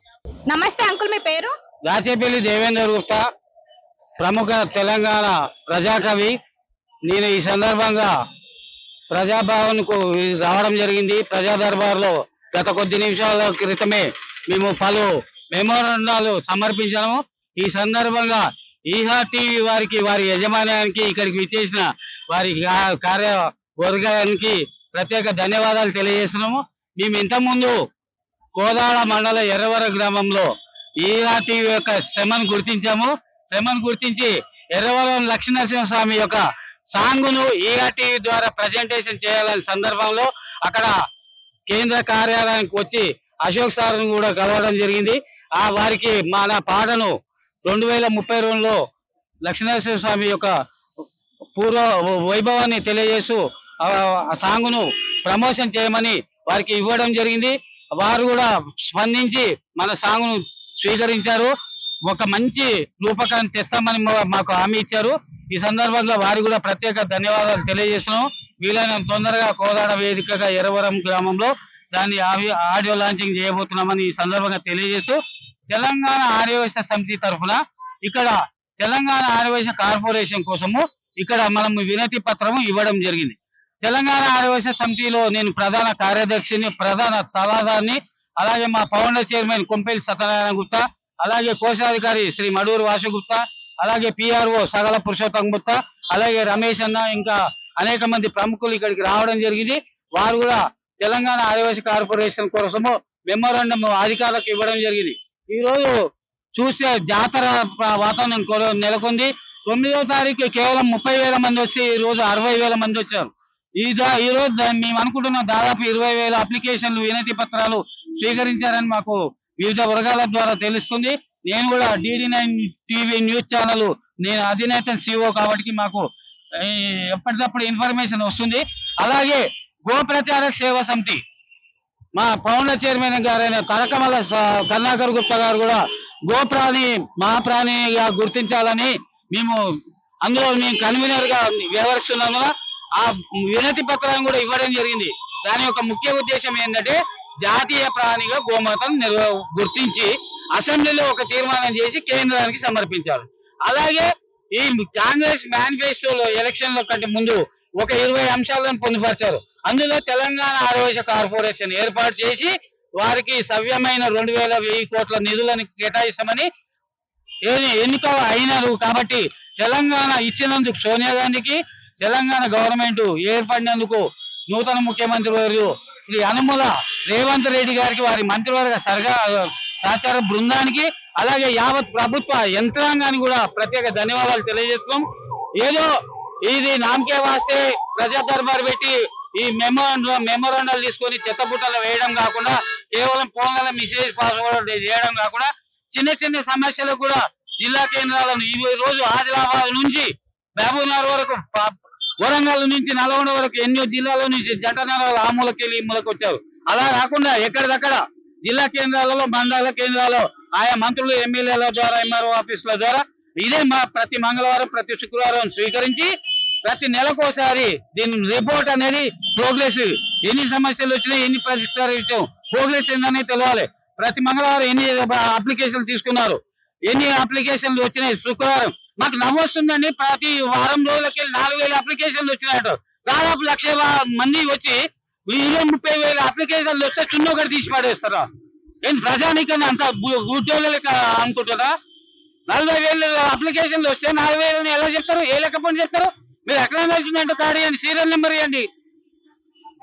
నమస్తే అంకుల్, మీ పేరు? దాచేపల్లి దేవేందర్ గుప్తా, ప్రముఖ తెలంగాణ ప్రజాకవి. నేను ఈ సందర్భంగా ప్రజాభవన్ కు రావడం జరిగింది. ప్రజా దర్బార్లో గత కొద్ది నిమిషాల క్రితమే మేము పలు మెమోరాండాలు సమర్పించాము. ఈ సందర్భంగా ఈహా టీవీ వారికి, వారి యజమాన్యానికి, ఇక్కడికి విచ్చేసిన వారి కార్యవర్గానికి ప్రత్యేక ధన్యవాదాలు తెలియజేస్తున్నాము. మేము ఇంతకుముందు కోదాడ మండల ఎర్రవర గ్రామంలో ఈహా టీవీ యొక్క శ్రమను గుర్తించాము. శ్రమను గుర్తించి ఎర్రవరం లక్ష్మీనరసింహస్వామి యొక్క సాంగును ఈహా టీవీ ద్వారా ప్రజెంటేషన్ చేయాలనే సందర్భంలో అక్కడ కేంద్ర కార్యాలయానికి వచ్చి అశోక్ సార్ను కూడా కలవడం జరిగింది. వారికి మన పాటను 2032లో లక్ష్మీనరసింహ స్వామి యొక్క పూర్వ వైభవాన్ని తెలియజేస్తూ ఆ సాంగును ప్రమోషన్ చేయమని వారికి ఇవ్వడం జరిగింది. వారు కూడా స్పందించి మన సాంగును స్వీకరించారు. ఒక మంచి రూపకాన్ని తెస్తామని మాకు హామీ ఇచ్చారు. ఈ సందర్భంగా వారికి కూడా ప్రత్యేక ధన్యవాదాలు తెలియజేస్తున్నాం. వీలైనంత తొందరగా కోదాడ వేదికగా ఎర్రవరం గ్రామంలో దాన్ని ఆడియో లాంచింగ్ చేయబోతున్నామని ఈ సందర్భంగా తెలియజేస్తూ, తెలంగాణ ఆర్యవైశ్య సమితి తరఫున ఇక్కడ తెలంగాణ ఆర్యవైశ్య కార్పొరేషన్ కోసము ఇక్కడ మనం వినతి పత్రం ఇవ్వడం జరిగింది. తెలంగాణ ఆర్యవైశ్య సమితిలో నేను ప్రధాన కార్యదర్శిని, ప్రధాన సలహాదారుని, అలాగే మా ఫౌండర్ చైర్మన్ కొంపెల్లి సత్యనారాయణ గుప్తా, అలాగే కోశాధికారి శ్రీ మడూరు వాసుగుప్తా, అలాగే పిఆర్ఓ సగల పురుషోత్తం గుప్తా, అలాగే రమేష్ అన్న, ఇంకా అనేక మంది ప్రముఖులు ఇక్కడికి రావడం జరిగింది. వారు కూడా తెలంగాణ ఆదివాసీ కార్పొరేషన్ కోసము మెమోరాండం అధికారులకు ఇవ్వడం జరిగింది. ఈ రోజు చూస్తే జాతర వాతావరణం నెలకొంది. 9వ తారీఖు కేవలం 30,000 మంది వచ్చి ఈ రోజు 60,000 మంది వచ్చారు. ఈ రోజు మేము అనుకుంటున్న దాదాపు 20,000 అప్లికేషన్లు, వినతి పత్రాలు స్వీకరించారని మాకు వివిధ వర్గాల ద్వారా తెలుస్తుంది. నేను కూడా DD9 టీవీ న్యూస్ ఛానల్ నేను అధినేత CEO కాబట్టి మాకు ఎప్పటికప్పుడు ఇన్ఫర్మేషన్ వస్తుంది. అలాగే గో ప్రచారక సేవా సమితి మా ఫౌండర్ చైర్మన్ గారైన కనకమల కరుణాకర్ గుప్తా గారు కూడా గోప్రాణి మహాప్రాణిగా గుర్తించాలని అందులో మేము కన్వీనర్ గా వ్యవహరిస్తున్నందున ఆ వినతి పత్రాన్ని కూడా ఇవ్వడం జరిగింది. దాని యొక్క ముఖ్య ఉద్దేశం ఏంటంటే జాతీయ ప్రాణిగా గోమాతను గుర్తించి అసెంబ్లీలో ఒక తీర్మానం చేసి కేంద్రానికి సమర్పించాలి. అలాగే ఈ కాంగ్రెస్ మేనిఫెస్టోలో ఎలక్షన్ల కంటే ముందు ఒక 20 అంశాలను పొందుపరిచారు. అందులో తెలంగాణ ఆర్యవైశ్య కార్పొరేషన్ ఏర్పాటు చేసి వారికి సవ్యమైన 2,100 కోట్ల నిధులను కేటాయిస్తామని ఎన్నిక అయినారు. కాబట్టి తెలంగాణ ఇచ్చినందుకు సోనియా గాంధీకి, తెలంగాణ గవర్నమెంట్ ఏర్పడినందుకు నూతన ముఖ్యమంత్రి వర్యులు శ్రీ యనుమల రేవంత్ రెడ్డి గారికి, వారి మంత్రివర్గ సహచార బృందానికి, అలాగే యావత్ ప్రభుత్వ యంత్రాంగానికి కూడా ప్రత్యేక ధన్యవాదాలు తెలియజేస్తున్నాం. ఏదో ఇది నామకే వాస్తే ప్రజా దర్బార్ పెట్టి ఈ మెమోరాండాలు తీసుకొని చెత్తబుట్టలు వేయడం కాకుండా, కేవలం ఫోన్ల మెసేజ్ పాస్వర్డ్ చేయడం కాకుండా, చిన్న చిన్న సమస్యలకు కూడా జిల్లా కేంద్రాలను ఈ రోజు ఆదిలాబాద్ నుంచి మహబూబ్నగర్ వరకు, వరంగల్ నుంచి నల్గొండ వరకు ఎన్నో జిల్లాల నుంచి జంటనగర్ ఆమూలకెళ్ళి ఈ మూలకు వచ్చారు. అలా కాకుండా ఎక్కడిదక్కడ జిల్లా కేంద్రాలలో, మండల కేంద్రాల్లో ఆయా మంత్రులు, ఎమ్మెల్యేల ద్వారా, ఎంఆర్ఓ ఆఫీసుల ద్వారా ఇదే ప్రతి మంగళవారం, ప్రతి శుక్రవారం స్వీకరించి ప్రతి నెలకోసారి దీని రిపోర్ట్ అనేది ప్రోగ్రెస్, ఎన్ని సమస్యలు వచ్చినాయి, ఎన్ని పరిష్కరించాం, ప్రోగ్రెస్ ఏంటనే తెలియాలి. ప్రతి మంగళవారం ఎన్ని అప్లికేషన్లు తీసుకున్నారు, ఎన్ని అప్లికేషన్లు వచ్చినాయి. శుక్రవారం మాకు నమోస్తుందండి, ప్రతి వారం రోజులకి 4,000 అప్లికేషన్లు వచ్చినాయట. దాదాపు 1,00,000 మంది వచ్చి 20-30,000 అప్లికేషన్లు వస్తే చున్నొకటి తీసి పడేస్తారా? ఏం ప్రజానికన్నా అంత ఉద్యోగులకి అనుకుంటారా? 40,000 అప్లికేషన్లు వస్తే 4,000 ఎలా చెప్తారు? ఏ లెక్క పని చెప్తారు? మీరు అక్నాలెడ్జ్మెంట్ కార్డు ఇవ్వండి, సీరియల్ నెంబర్ ఇవ్వండి.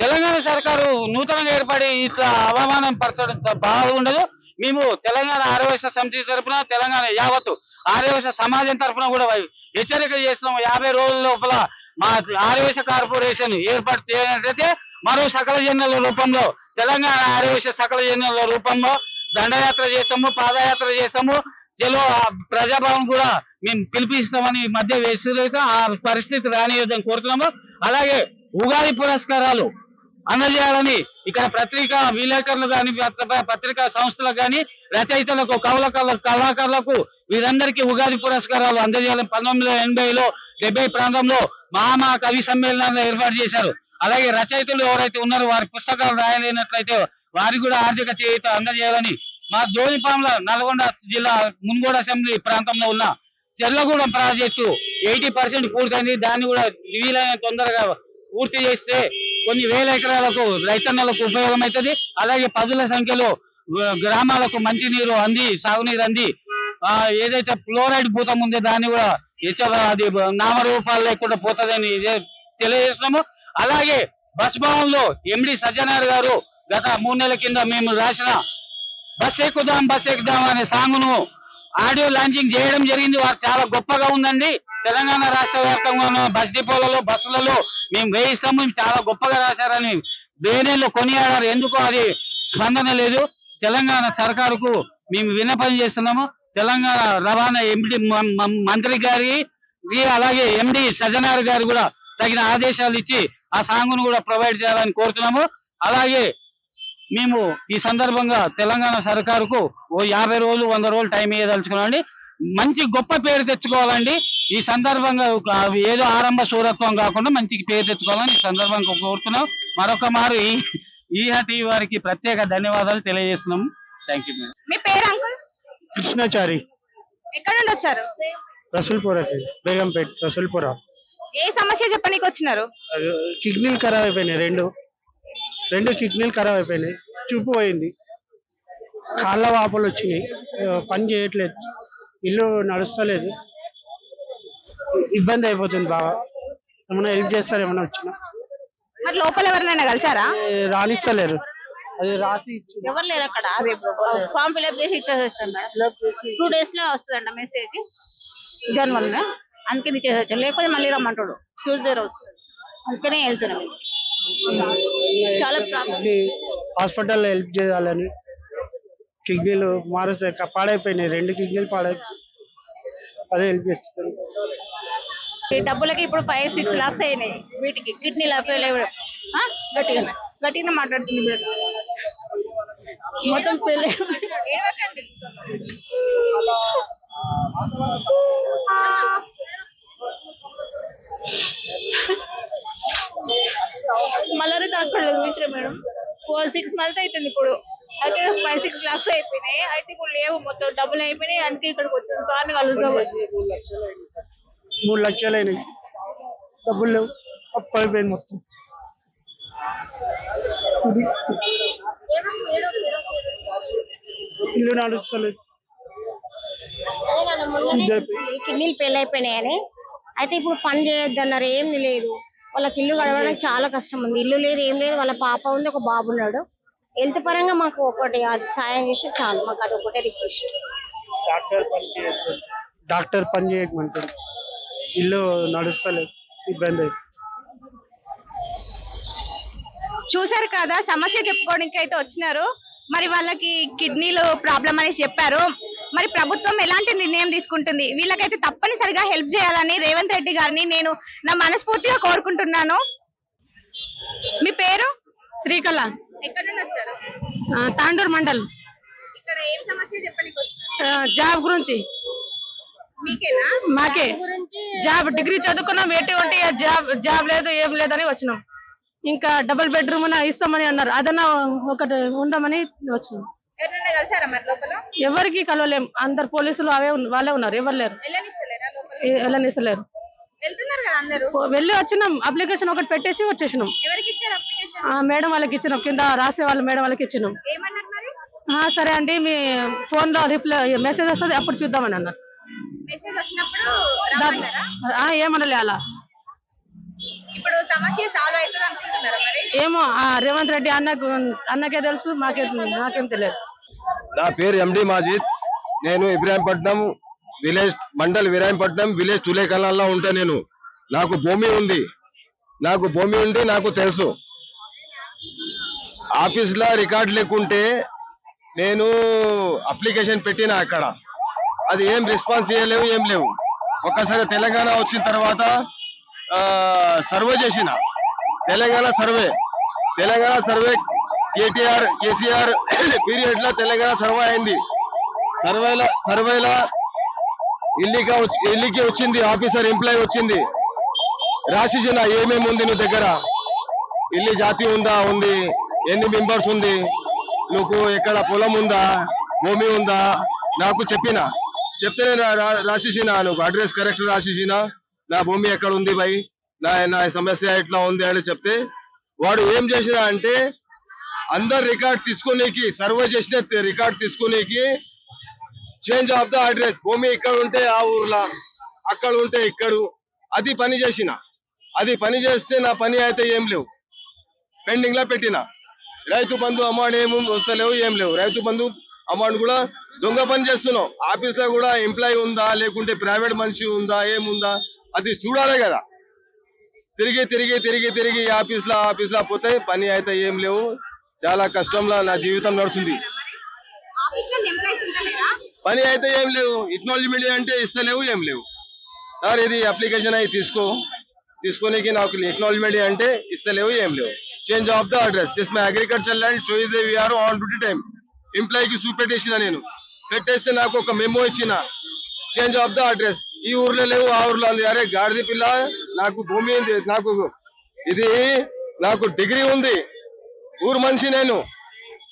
తెలంగాణ సర్కారు నూతనంగా ఏర్పడి ఇట్లా అవమానం పరచడం బాగుండదు. మేము తెలంగాణ ఆర్యవైశ్య సమితి తరఫున, తెలంగాణ యావత్తు ఆర్యవైశ్య సమాజం తరఫున కూడా హెచ్చరిక చేస్తున్నాము. 50 రోజుల లోపల మా ఆర్యవైశ్య కార్పొరేషన్ ఏర్పాటు చేయనట్లయితే మరో సకల జనుల రూపంలో, తెలంగాణ ఆర్యవైశ్య సకల జనుల రూపంలో దండయాత్ర చేస్తాము, పాదయాత్ర చేస్తాము. చలో ప్రజాభవన్ కూడా మేము పిలిపిస్తామని మధ్య వేసుక ఆ పరిస్థితి రానియొద్దని కోరుతున్నాము. అలాగే ఉగాది పురస్కారాలు అందజేయాలని ఇక్కడ పత్రికా విలేకరులు కానీ, పత్రికా సంస్థలకు కానీ, రచయితలకు, కళాకారులకు వీరందరికీ ఉగాది పురస్కారాలు అందజేయాలని 1980లో 70 ప్రాంతంలో మహా కవి సమ్మేళనాలు ఏర్పాటు చేశారు. అలాగే రచయితలు ఎవరైతే ఉన్నారో వారి పుస్తకాలు రాయలేనట్లయితే వారికి కూడా ఆర్థిక చేయూత అందజేయాలని మా జోలిపాముల నల్గొండ జిల్లా మున్గోడు అసెంబ్లీ ప్రాంతంలో ఉన్న చెర్లగూడెం ప్రాజెక్టు 80% పూర్తయింది. దాన్ని కూడా వీలైన తొందరగా పూర్తి చేస్తే కొన్ని వేల ఎకరాలకు రైతన్నలకు ఉపయోగం అవుతుంది. అలాగే పదుల సంఖ్యలో గ్రామాలకు మంచినీరు అంది, సాగునీరు అంది ఏదైతే ఫ్లోరైడ్ భూతం ఉందో దాన్ని కూడా అది నామరూపాలు లేకుండా పోతుందని తెలియజేస్తున్నాము. అలాగే బస్ భవన్ లో ఎండి సజ్జనార్ గారు గత 3 నెలల కింద మేము రాసిన బస్ ఎక్కుదాం అనే సాంగ్ ను ఆడియో లాంచింగ్ చేయడం జరిగింది. వారు చాలా గొప్పగా ఉందండి. తెలంగాణ రాష్ట్ర వ్యాప్తంగా ఉన్న బస్ డిపోలలో, బస్సులలో మేము వేయిస్తాము, చాలా గొప్పగా రాశారని బేనేళ్ళు కొనియాడారు. ఎందుకు అది స్పందన లేదు. తెలంగాణ సర్కారుకు మేము విన్నపం చేస్తున్నాము. తెలంగాణ రవాణా ఎండి మంత్రి గారికి అలాగే ఎండి సజ్జనార్ గారు కూడా తగిన ఆదేశాలు ఇచ్చి ఆ సాంగ్ ను కూడా ప్రొవైడ్ చేయాలని కోరుతున్నాము. అలాగే మేము ఈ సందర్భంగా తెలంగాణ సర్కారుకు ఓ 50 రోజులు 100 రోజులు టైం ఇవ్వదలుచుకున్నామండి. మంచి గొప్ప పేరు తెచ్చుకోవాలండి. ఈ సందర్భంగా ఏదో ఆరంభ సూరత్వం కాకుండా మంచి పేరు తెచ్చుకోవాలని ఈ సందర్భంగా కోరుతున్నాం. మరొక మారు ఈహా టీవీ వారికి ప్రత్యేక ధన్యవాదాలు తెలియజేస్తున్నాం. Thank you madam. మీ పేరు అంకుల్? కృష్ణాచారి, ఎక్కడ నుండి వచ్చారు? రసూల్పుర, బేగంపేట్, రసూల్పుర. ఏ సమస్య చెప్పనీకి వచ్చినారు? కిడ్నీలు ఖరాబ్ అయిపోయినాయి, రెండు కిడ్నీలు ఖరాబ్ అయిపోయినాయి. చూపు పోయింది, కాళ్ళ వాపులు వచ్చినాయి, పని చేయట్లేదు, ఇల్లు నడుస్తలేదు, ఇబ్బంది అయిపోతుంది బాగా. ఏమన్నా హెల్ప్ చేస్తారు? ఏమన్నా వచ్చినా మరి లోపల ఎవరినైనా కలిసారా? రానిస్తలేరు. అది రాసి ఎవరు లేరు అక్కడ. ఫామ్ ఫిల్అప్ చేసి ఇచ్చేసి వచ్చాను మేడం. 2 days లో వస్తుందంట మెసేజ్. దానివల్ల అందుకని ఇచ్చేసి వచ్చాను. లేకపోతే మళ్ళీ రమ్మంటాడు ట్యూస్డే రోజు. అందుకనే వెళ్తున్నాం. చాలా హాస్పిటల్లో హెల్ప్ చేయాలని. కిడ్నీలు పాడైపోయినాయి, 2 కిడ్నీలు అదే హెల్ప్ చేస్తారు. ఈ డబ్బులకి ఇప్పుడు 5-6 lakhs అయినాయి వీటికి. కిడ్నీలు అప్పలేవు. గట్టిగా మాట్లాడుతుంది మేడం. మొత్తం మల్లారెడ్డి హాస్పిటల్ చూపించారు మేడం. 6 months అవుతుంది ఇప్పుడు. అయితే 5-6 lakhs అయిపోయినాయి. అయితే ఇప్పుడు లేవు, మొత్తం డబ్బులు అయిపోయినాయి. అందుకే ఇక్కడికి వచ్చాను. సార్ని కలుద్దాం. 3 లక్షలు అయినాయి, డబ్బులు లేవు, అప్పు అయిపోయింది మొత్తం. ఇల్లు నడుస్తలేదు. కిడ్నీలు పెళ్లి అయిపోయినాయని అయితే ఇప్పుడు పని చేయొద్దు అన్నారు. ఏం లేదు, వాళ్ళకి ఇల్లు గడవడానికి చాలా కష్టం ఉంది. ఇల్లు లేదు, ఏం లేదు. వాళ్ళ పాప ఉంది, ఒక బాబు ఉన్నాడు. హెల్త్ పరంగా మాకు ఒకటి సాయం చేస్తే చాలు. మాకు అది ఒకటే రిక్వెస్ట్. డాక్టర్ పని చేయకమంటారు, ఇల్లు నడుస్తలేదు, ఇబ్బంది అవుతుంది. చూసారు కదా, సమస్య చెప్పుకోవడానికి అయితే వచ్చినారు. మరి వాళ్ళకి కిడ్నీలు ప్రాబ్లం అనేసి చెప్పారు. మరి ప్రభుత్వం ఎలాంటి నిర్ణయం తీసుకుంటుంది? వీళ్ళకైతే తప్పనిసరిగా హెల్ప్ చేయాలని రేవంత్ రెడ్డి గారిని నేను నా మనస్ఫూర్తిగా కోరుకుంటున్నాను. మీ పేరు? శ్రీకళ, ఎక్కడ నుండి వచ్చారు? తాండూరు మండల్. ఇక్కడ ఏం సమస్య చెప్పడానికి వచ్చినారు? జాబ్ గురించి. మీకేనా? మాకే జాబ్. డిగ్రీ చదువుకున్నాం, ఎటువంటి జాబ్ లేదు, ఏం లేదని వచ్చినాం. ఇంకా డబుల్ బెడ్రూమ్ ఇస్తామని అన్నారు. అదన్నా ఒకటి ఉండమని వచ్చినాం. ఎవరైనా కలిసారా మరి లోపల? ఎవరికి కలవలేం. అందరు పోలీసులు వాళ్ళే ఉన్నారు, ఎవరు లేరు. వెళ్ళనిస్తలేరు. వెళ్తున్నారు కదా అందరూ. వెళ్ళి వచ్చినాం, అప్లికేషన్ ఒకటి పెట్టేసి వచ్చేసినాం. ఎవరికి ఇచ్చారు అప్లికేషన్? మేడం వాళ్ళకి ఇచ్చినాం, కింద రాసే వాళ్ళు మేడం వాళ్ళకి ఇచ్చినాం. ఏమన్నారు మరి? సరే అండి, మీ ఫోన్ లో రిప్లై మెసేజ్ వస్తుంది, అప్పుడు చూద్దామని అన్నారు. మెసేజ్ వచ్చినప్పుడు రమ్మన్నారా? ఏమనలే అలా. ఇప్పుడు సమస్య సాల్వ్ అవుతుంది అనుకుంటున్నారా మరి? ఏమో రేవంత్ రెడ్డి అన్నకే తెలుసు, నాకేం తెలియదు. నా పేరు ఎండి మాజిద్. నేను ఇబ్రాహీంపట్నం విలేజ్ మండల్ ఇబ్రాహీంపట్నం విలేజ్ తులేకల్లాలో ఉంటా. నాకు భూమి ఉంది. నాకు తెలుసు. ఆఫీస్ లో రికార్డ్ లేకుంటే నేను అప్లికేషన్ పెట్టినా అక్కడ, అది ఏం రెస్పాన్స్ చేయలేవు, ఏం లేవు. ఒక్కసారి తెలంగాణ వచ్చిన తర్వాత సర్వే చేసిన, తెలంగాణ సర్వే కేసీఆర్ పీరియడ్ లో తెలంగాణ సర్వే అయింది. సర్వేలో ఇల్లుకి వచ్చింది, ఆఫీసర్ ఎంప్లాయ్ వచ్చింది, రాసిచ్చిన ఏమేమి ఉంది నీ దగ్గర, ఇల్లు జాతి ఉంది, ఎన్ని మెంబర్స్ ఉంది, నువ్వు ఎక్కడ పొలం ఉందా, భూమి ఉందా, నాకు చెప్తే రాసిచ్చిన, నువ్వు అడ్రస్ కరెక్ట్ రాసిచ్చిన, నా భూమి ఎక్కడ ఉంది భయ్, నా సమస్య ఎట్లా ఉంది అని చెప్తే, వాడు ఏం చేసిన అంటే అందరు రికార్డ్ తీసుకునేకి, సర్వే చేసిన రికార్డ్ తీసుకునేకి చేంజ్ ఆఫ్ ద అడ్రస్, భూమి ఇక్కడ ఉంటే ఆ ఊర్లో, అక్కడ ఉంటే ఇక్కడ, అది పని చేసిన. అది పని చేస్తే నా పని అయితే ఏం లేవు, పెండింగ్ లో పెట్టిన. రైతు బంధు అమౌంట్ ఏం వస్తలేవు, ఏం లేవు. రైతు బంధు అమౌంట్ కూడా దొంగ పని చేస్తున్నావు. ఆఫీస్ లో కూడా ఎంప్లాయీ ఉందా, లేకుంటే ప్రైవేట్ మనిషి ఉందా, ఏముందా, అది చూడాలి కదా. తిరిగి ఆఫీస్ లో పోతే పని అయితే ఏం లేవు. చాలా కష్టంలో నా జీవితం నడుస్తుంది. పని అయితే ఏం లేవు, ఎక్నాలజ్మెంట్ అంటే ఇస్తలేవు, ఏం లేవు. సార్ ఇది అప్లికేషన్ అయి తీసుకునేకి నాకు ఎక్నాలజ్మెంట్ అంటే ఇస్తలేవు, ఏం లేవు. Change of the address, this my agriculture land షోయిస్ వీఆర్ ఆన్ డ్యూటీ టైం. ఎంప్లాయీకి చూపెట్టేసిన, నేను పెట్టేస్తే నాకు ఒక మెమో ఇచ్చిన, చేంజ్ ఆఫ్ ద అడ్రస్, ఈ ఊర్లో లేవు, ఆ ఊర్లో ఉంది. అరే గాడిది పిల్ల, నాకు భూమి ఉంది, నాకు డిగ్రీ ఉంది, ఊరు మనిషి నేను,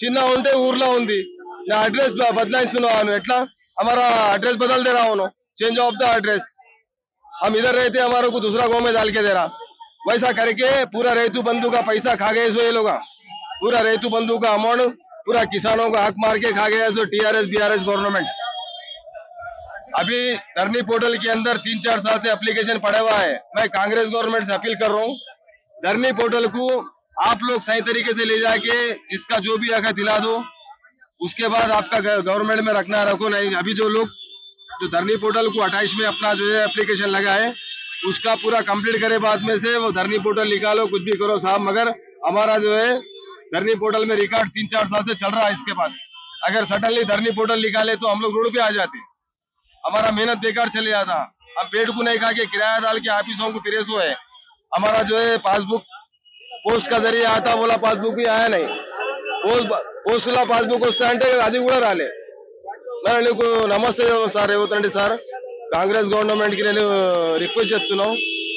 చిన్న ఉంటే ఊర్లో ఉంది, నా అడ్రస్ बदलाइస్తున్నాను ఎట్లా? हमारा एड्रेस बदल दे रहा हूँ, चेंज ऑफ द एड्रेस. हम इधर रहते हमारे को दूसरा गांव में डाल के दे रहा. वैसा करके पूरा रेतु बंधु का पैसा खा गए सो ये लोग, पूरा रेतु बंधु का अमाउंट पूरा किसानों का हक मार के खा गया सो टीआरएस बीआरएस गवर्नमेंट. अभी धरनी पोर्टल के अंदर 3-4 साल से एप्लीकेशन पड़ा हुआ है. मैं कांग्रेस गवर्नमेंट से अपील कर रहा हूँ, धरनी पोर्टल को आप लोग सही तरीके से ले जाके जिसका जो भी हक है दिला दो, उसके बाद आपका गवर्नमेंट में रखो. नहीं अभी जो लोग जो धरनी पोर्टल को 28 में अपना जो है एप्लीकेशन लगा है, उसका पूरा कंप्लीट करे बाद में से वो धरनी पोर्टल निकालो, कुछ भी करो साहब. मगर हमारा जो है धरनी पोर्टल में रिकॉर्ड 3-4 साल से चल रहा है इसके पास. अगर सडनली धरनी पोर्टल निकाले तो हम लोग रोड पे आ जाते, हमारा मेहनत बेकार चले जाता. हम पेट को नहीं खा के किराया डाल के ऑफिसों को फिरे सो है. हमारा जो है पासबुक पोस्ट का जरिए आता, बोला पासबुक भी आया नहीं. పోస్ట్ లో పాస్బుక్ వస్తా అంటే అది కూడా రాలే. మరి నీకు నమస్తే sir Revanth Reddy sir, Congress government కి నేను రిక్వెస్ట్ చేస్తున్నాం,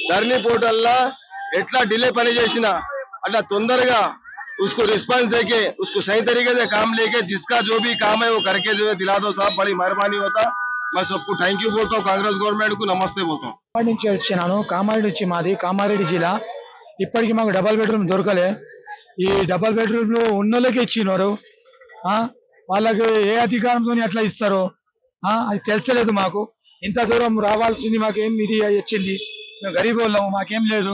ధర్నీ పోర్టల్ లా ఎట్లా డిలే పని చేసినా అట్లా తొందరగా उसको रिस्पांस देके उसको सही तरीके से काम लेके जिसका जो भी काम है वो करके जो है दिला दो साहब, बड़ी मेहरबानी होता. मैं सबको थैंक यू बोलता हूँ, कांग्रेस गवर्नमेंट को नमस्ते बोलता हूँ. నుంచి వచ్చినాను, కామారెడ్డి నుంచి మాది, కామారెడ్డి జిల్లా. ఇప్పటికి మాకు డబల్ బెడ్రూమ్ దొరకలే. ఈ డబల్ బెడ్రూమ్ లో ఉన్నోళ్ళకే ఇచ్చినారు, వాళ్ళకి ఏ అధికారంతో అట్లా ఇస్తారో అది తెలిసలేదు మాకు. ఇంత దూరం రావాల్సింది మాకేం ఇది వచ్చింది, మేము గరీబ్ వాళ్ళము, మాకేం లేదు.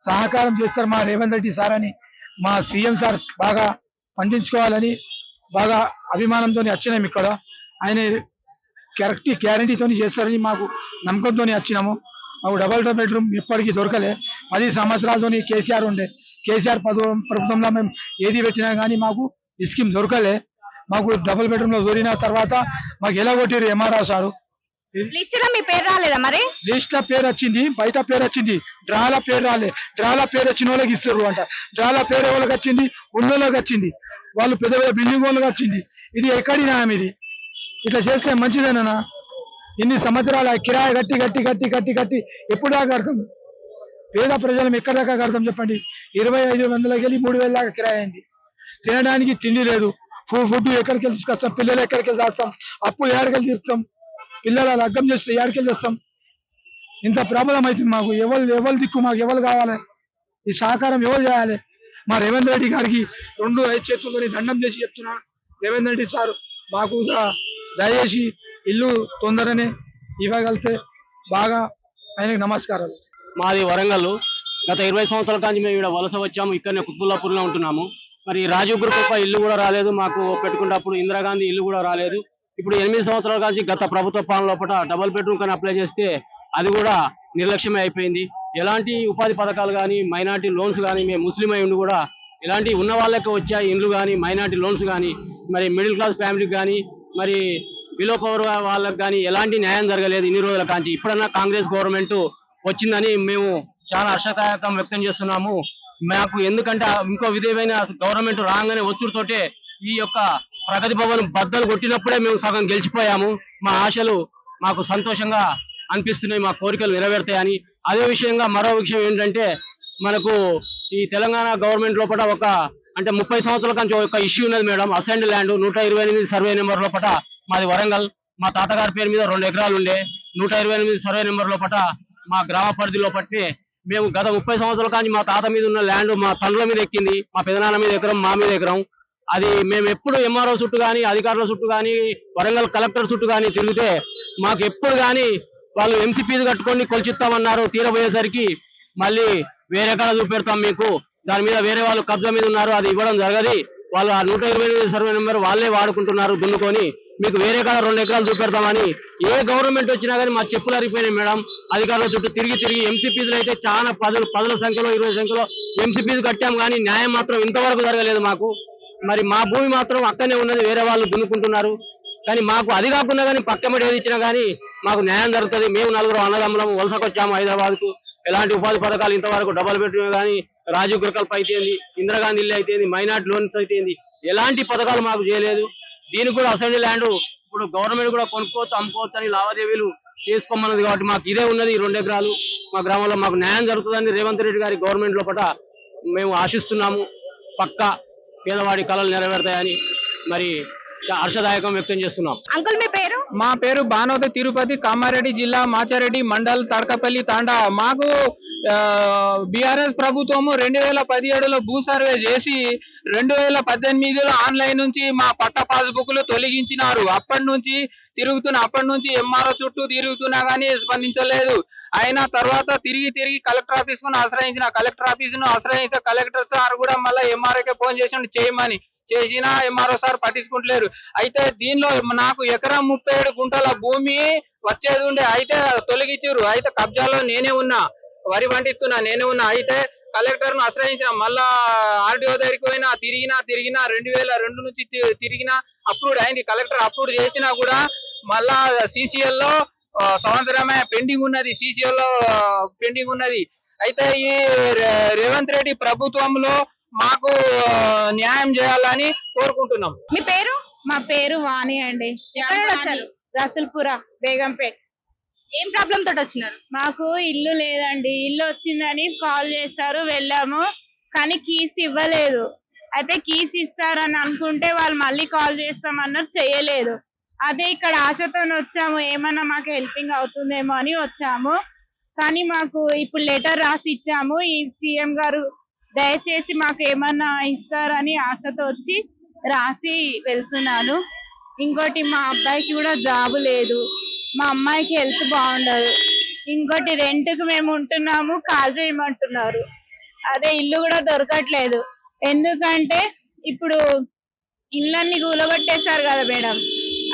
సహకారం చేస్తారు మా రేవంత్ రెడ్డి సార్ అని, మా సీఎం సార్ బాగా పండించుకోవాలని బాగా అభిమానంతో వచ్చినాం ఇక్కడ. ఆయన కరెక్ట్ గ్యారంటీతో చేస్తారని మాకు నమ్మకంతో వచ్చినాము. మాకు డబల్ బెడ్రూమ్ ఇప్పటికీ దొరకలే. 10 సంవత్సరాలతో కేసీఆర్ ఉండే, కేసీఆర్ ప్రభుత్వంలో మేము ఏది పెట్టినా కానీ మాకు ఈ స్కీమ్ దొరకలే. మాకు డబుల్ బెడ్రూమ్ లో దొరికిన తర్వాత మాకు ఎలా కొట్టారు ఎంఆర్ఓ సారు. లిస్ట్ లో మీ పేరు రాలేదా మరి? లిస్ట్ లో పేరు వచ్చింది, బయట పేరు వచ్చింది, డ్రాల పేరు రాలే. డ్రాల పేరు వచ్చిన వాళ్ళకి ఇస్తారు అంట. డ్రాల పేరు వాళ్ళకి వచ్చింది, ఉన్నోళ్ళకి వచ్చింది, వాళ్ళు పెద్ద పెద్ద బిల్డింగ్ వాళ్ళకి వచ్చింది. ఇది ఎక్కడి న్యాయం ఇది? ఇట్లా చేస్తే మంచిదేనా? ఇన్ని సంవత్సరాల కిరాయి కట్టి ఎప్పుడు దాకా కడతాం? పేద ప్రజలం ఎక్కడి దాకా కడతాం చెప్పండి? 2500 వెళ్ళి 3000 దాకా కిరాయి అయింది. తినడానికి తిండి లేదు, ఫుడ్ ఎక్కడికి వెళ్ళి తీసుకొస్తాం? పిల్లలు ఎక్కడికి వెళ్ళి చేస్తాం? అప్పులు ఏడకెళ్ళి తీరుతాం? పిల్లలు లగ్గం చేస్తే ఏడకెళ్ళి చేస్తాం? ఇంత ప్రాబ్లం అవుతుంది మాకు. ఎవరు దిక్కు? మాకు ఎవరు కావాలి? ఈ సహకారం ఎవరు చేయాలి? మా రేవంత్ రెడ్డి గారికి 2 చేతులతో దండం చేసి చెప్తున్నా, రేవంత్ రెడ్డి సార్ మాకు దయచేసి ఇల్లు తొందరనే ఇవ్వగలితే బాగా ఆయనకు నమస్కారాలు. మాది వరంగల్. గత 20 సంవత్సరాల నుంచి మేము ఇక్కడ వలస వచ్చాము. ఇక్కడనే కుత్బుల్లాపూర్లో ఉంటున్నాము. మరి రాజీవ్ గ్రూప్ ఇల్లు కూడా రాలేదు మాకు. పెట్టుకున్నప్పుడు ఇందిరాగాంధీ ఇల్లు కూడా రాలేదు. ఇప్పుడు 8 సంవత్సరాల నుంచి గత ప్రభుత్వ పాలన లోపల డబుల్ బెడ్రూమ్ కానీ అప్లై చేస్తే అది కూడా నిర్లక్ష్యమే అయిపోయింది. ఎలాంటి ఉపాధి పథకాలు కానీ మైనార్టీ లోన్స్ కానీ మేము ముస్లిం అయి ఉండి కూడా ఇలాంటి ఉన్న వాళ్ళకి వచ్చే ఇండ్లు కానీ మైనార్టీ లోన్స్ కానీ మరి మిడిల్ క్లాస్ ఫ్యామిలీకి కానీ మరి బిలో పవర్ వాళ్ళకి కానీ ఎలాంటి న్యాయం జరగలేదు ఇన్ని రోజుల కాంచి. ఇప్పుడన్నా కాంగ్రెస్ గవర్నమెంట్ వచ్చిందని మేము చాలా హర్షదాయకం వ్యక్తం చేస్తున్నాము. మాకు ఎందుకంటే ఇంకో విధమైన గవర్నమెంట్ రాగానే ఒత్తిడితోటే ఈ యొక్క ప్రగతి భవన్ బద్దలు కొట్టినప్పుడే మేము సగం గెలిచిపోయాము. మా ఆశలు మాకు సంతోషంగా అనిపిస్తున్నాయి, మా కోరికలు నెరవేరుతాయని. అదే విషయంగా మరో విషయం ఏంటంటే మనకు ఈ తెలంగాణ గవర్నమెంట్ లోపల అంటే 30 సంవత్సరాల నుంచి ఒక ఇష్యూ ఉన్నది madam. Assigned land 128 survey number లోపల మాది వరంగల్. మా తాతగారి పేరు మీద 2 ఎకరాలు ఉండే 128 సర్వే నెంబర్ లోపల మా గ్రామ పరిధి లోపట్నే మేము గత 30 సంవత్సరాల కానీ మా తాత మీద ఉన్న ల్యాండ్ మా తండ్రుల మీద ఎక్కింది. మా పెదనాన్న మీద ఎకరం, మా మీద ఎకరం. అది మేము ఎప్పుడు ఎంఆర్ఓ చుట్టూ కానీ అధికారుల చుట్టూ కానీ వరంగల్ కలెక్టర్ చుట్టూ కానీ తిరిగితే మాకు ఎప్పుడు కానీ వాళ్ళు ఎంసీ ఫీజు కట్టుకొని కొలిచిస్తామన్నారు. తీరబోయేసరికి మళ్ళీ వేరే కాడ చూపెడతాం మీకు, దాని మీద వేరే వాళ్ళు కబ్జా మీద ఉన్నారు, అది ఇవ్వడం జరగదు. వాళ్ళు ఆ 128 సర్వే నెంబర్ వాళ్ళే వాడుకుంటున్నారు దున్నుకొని, మీకు వేరే కాడ 2 ఎకరాలు చూపెడతామని. ఏ గవర్నమెంట్ వచ్చినా కానీ మా చెప్పులు అరిగిపోయినాయి మేడం. అధికారుల చుట్టూ తిరిగి ఎంసీ ఫీజులు అయితే చాలా పదుల సంఖ్యలో 20 సంఖ్యలో ఎంసీ ఫీజు కట్టాం కానీ న్యాయం మాత్రం ఇంతవరకు జరగలేదు మాకు. మరి మా భూమి మాత్రం అక్కడనే ఉన్నది, వేరే వాళ్ళు దున్నుకుంటున్నారు. కానీ మాకు అది కాకుండా కానీ పక్కమటి ఏది ఇచ్చినా కానీ మాకు న్యాయం జరుగుతుంది. మేము 4 అన్నదమ్ములం వలసకొచ్చాము హైదరాబాద్ కు. ఎలాంటి ఉపాధి పథకాలు ఇంతవరకు డబుల్ బెడ్రూమ్ కానీ రాజీవ్ గృహకల్ప అయితే ఇందిరాగాంధీ ఇల్లు అయితే మైనార్టీ లోన్స్ అయితే ఎలాంటి పథకాలు మాకు చేయలేదు. దీనికి కూడా అసైన్డ్ ల్యాండ్ ఇప్పుడు గవర్నమెంట్ కూడా కొనుక్కోవచ్చు అమ్ముకోవచ్చు అని లావాదేవీలు చేసుకోమన్నది కాబట్టి మాకు ఇదే ఉన్నది 2 ఎకరాలు. మా గ్రామంలో మాకు న్యాయం జరుగుతుందని రేవంత్ రెడ్డి గారి గవర్నమెంట్ లోపల మేము ఆశిస్తున్నాము. పక్కా పేదవాడి కళలు నెరవేరుతాయని మరి హర్షదాయకం వ్యక్తం చేస్తున్నాం. అంకుల్ మీ పేరు? మా పేరు బానోత తిరుపతి, కామారెడ్డి జిల్లా, మాచారెడ్డి మండల్, తడకపల్లి తాండా. మాకు బీఆర్ఎస్ ప్రభుత్వము 2017లో భూ సర్వే చేసి 2018లో ఆన్లైన్ నుంచి మా పట్ట పాస్బుక్లు తొలగించినారు. అప్పటి నుంచి ఎంఆర్ఓ చుట్టూ తిరుగుతున్నా గానీ స్పందించలేదు. అయినా తర్వాత తిరిగి కలెక్టర్ ఆఫీస్ కు ఆశ్రయించిన కలెక్టర్ సార్ కూడా మళ్ళీ ఎంఆర్ఓకే ఫోన్ చేసి చేయమని చేసినా ఎంఆర్ఓ సార్ పట్టించుకుంటలేరు. అయితే దీనిలో నాకు ఎకరం 37 గుంటల భూమి వచ్చేది ఉండే, అయితే తొలగించారు. అయితే కబ్జాలో నేనే ఉన్నా, వరి పండిస్తున్నా నేనే ఉన్నా. అయితే కలెక్టర్ ను ఆశ్రయించిన, మళ్ళా ఆర్డీఓ దగ్గరికి పోయినా, తిరిగినా 2002 నుంచి తిరిగినా అప్రూవ్ అయింది. కలెక్టర్ అప్రూవ్ చేసినా కూడా మళ్ళా సిసిఎల్ లో సంవత్సరమే పెండింగ్ ఉన్నది. అయితే ఈ రేవంత్ రెడ్డి ప్రభుత్వంలో మాకు న్యాయం చేయాలని కోరుకుంటున్నాం. మీ పేరు? మా పేరు వాణి అండి. ఎక్కడ వచ్చారు? రసూల్పుర, బేగంపేట్. ఏం ప్రాబ్లం తోటి వచ్చినారు? మాకు ఇల్లు లేదండి. ఇల్లు వచ్చిందని కాల్ చేశారు, వెళ్ళాము కానీ కీస్ ఇవ్వలేదు. అయితే కీస్ ఇస్తారని అనుకుంటే వాళ్ళు మళ్ళీ కాల్ చేస్తామన్నారు, చేయలేదు. అదే ఇక్కడ ఆశతో వచ్చాము, ఏమన్నా మాకు హెల్పింగ్ అవుతుందేమో అని వచ్చాము. కానీ మాకు ఇప్పుడు లెటర్ రాసి ఇచ్చాము. ఈ సీఎం గారు దయచేసి మాకు ఏమన్నా ఇస్తారని ఆశతో వచ్చి రాసి వెళ్తున్నాను. ఇంకోటి మా అబ్బాయికి కూడా జాబ్ లేదు, మా అమ్మాయికి హెల్త్ బాగుండదు. ఇంకోటి రెంట్ కు మేము ఉంటున్నాము, కాల్ చేయమంటున్నారు. అదే ఇల్లు కూడా దొరకట్లేదు. ఎందుకంటే ఇప్పుడు ఇళ్ళన్ని కూలగొట్టేశారు కదా మేడం,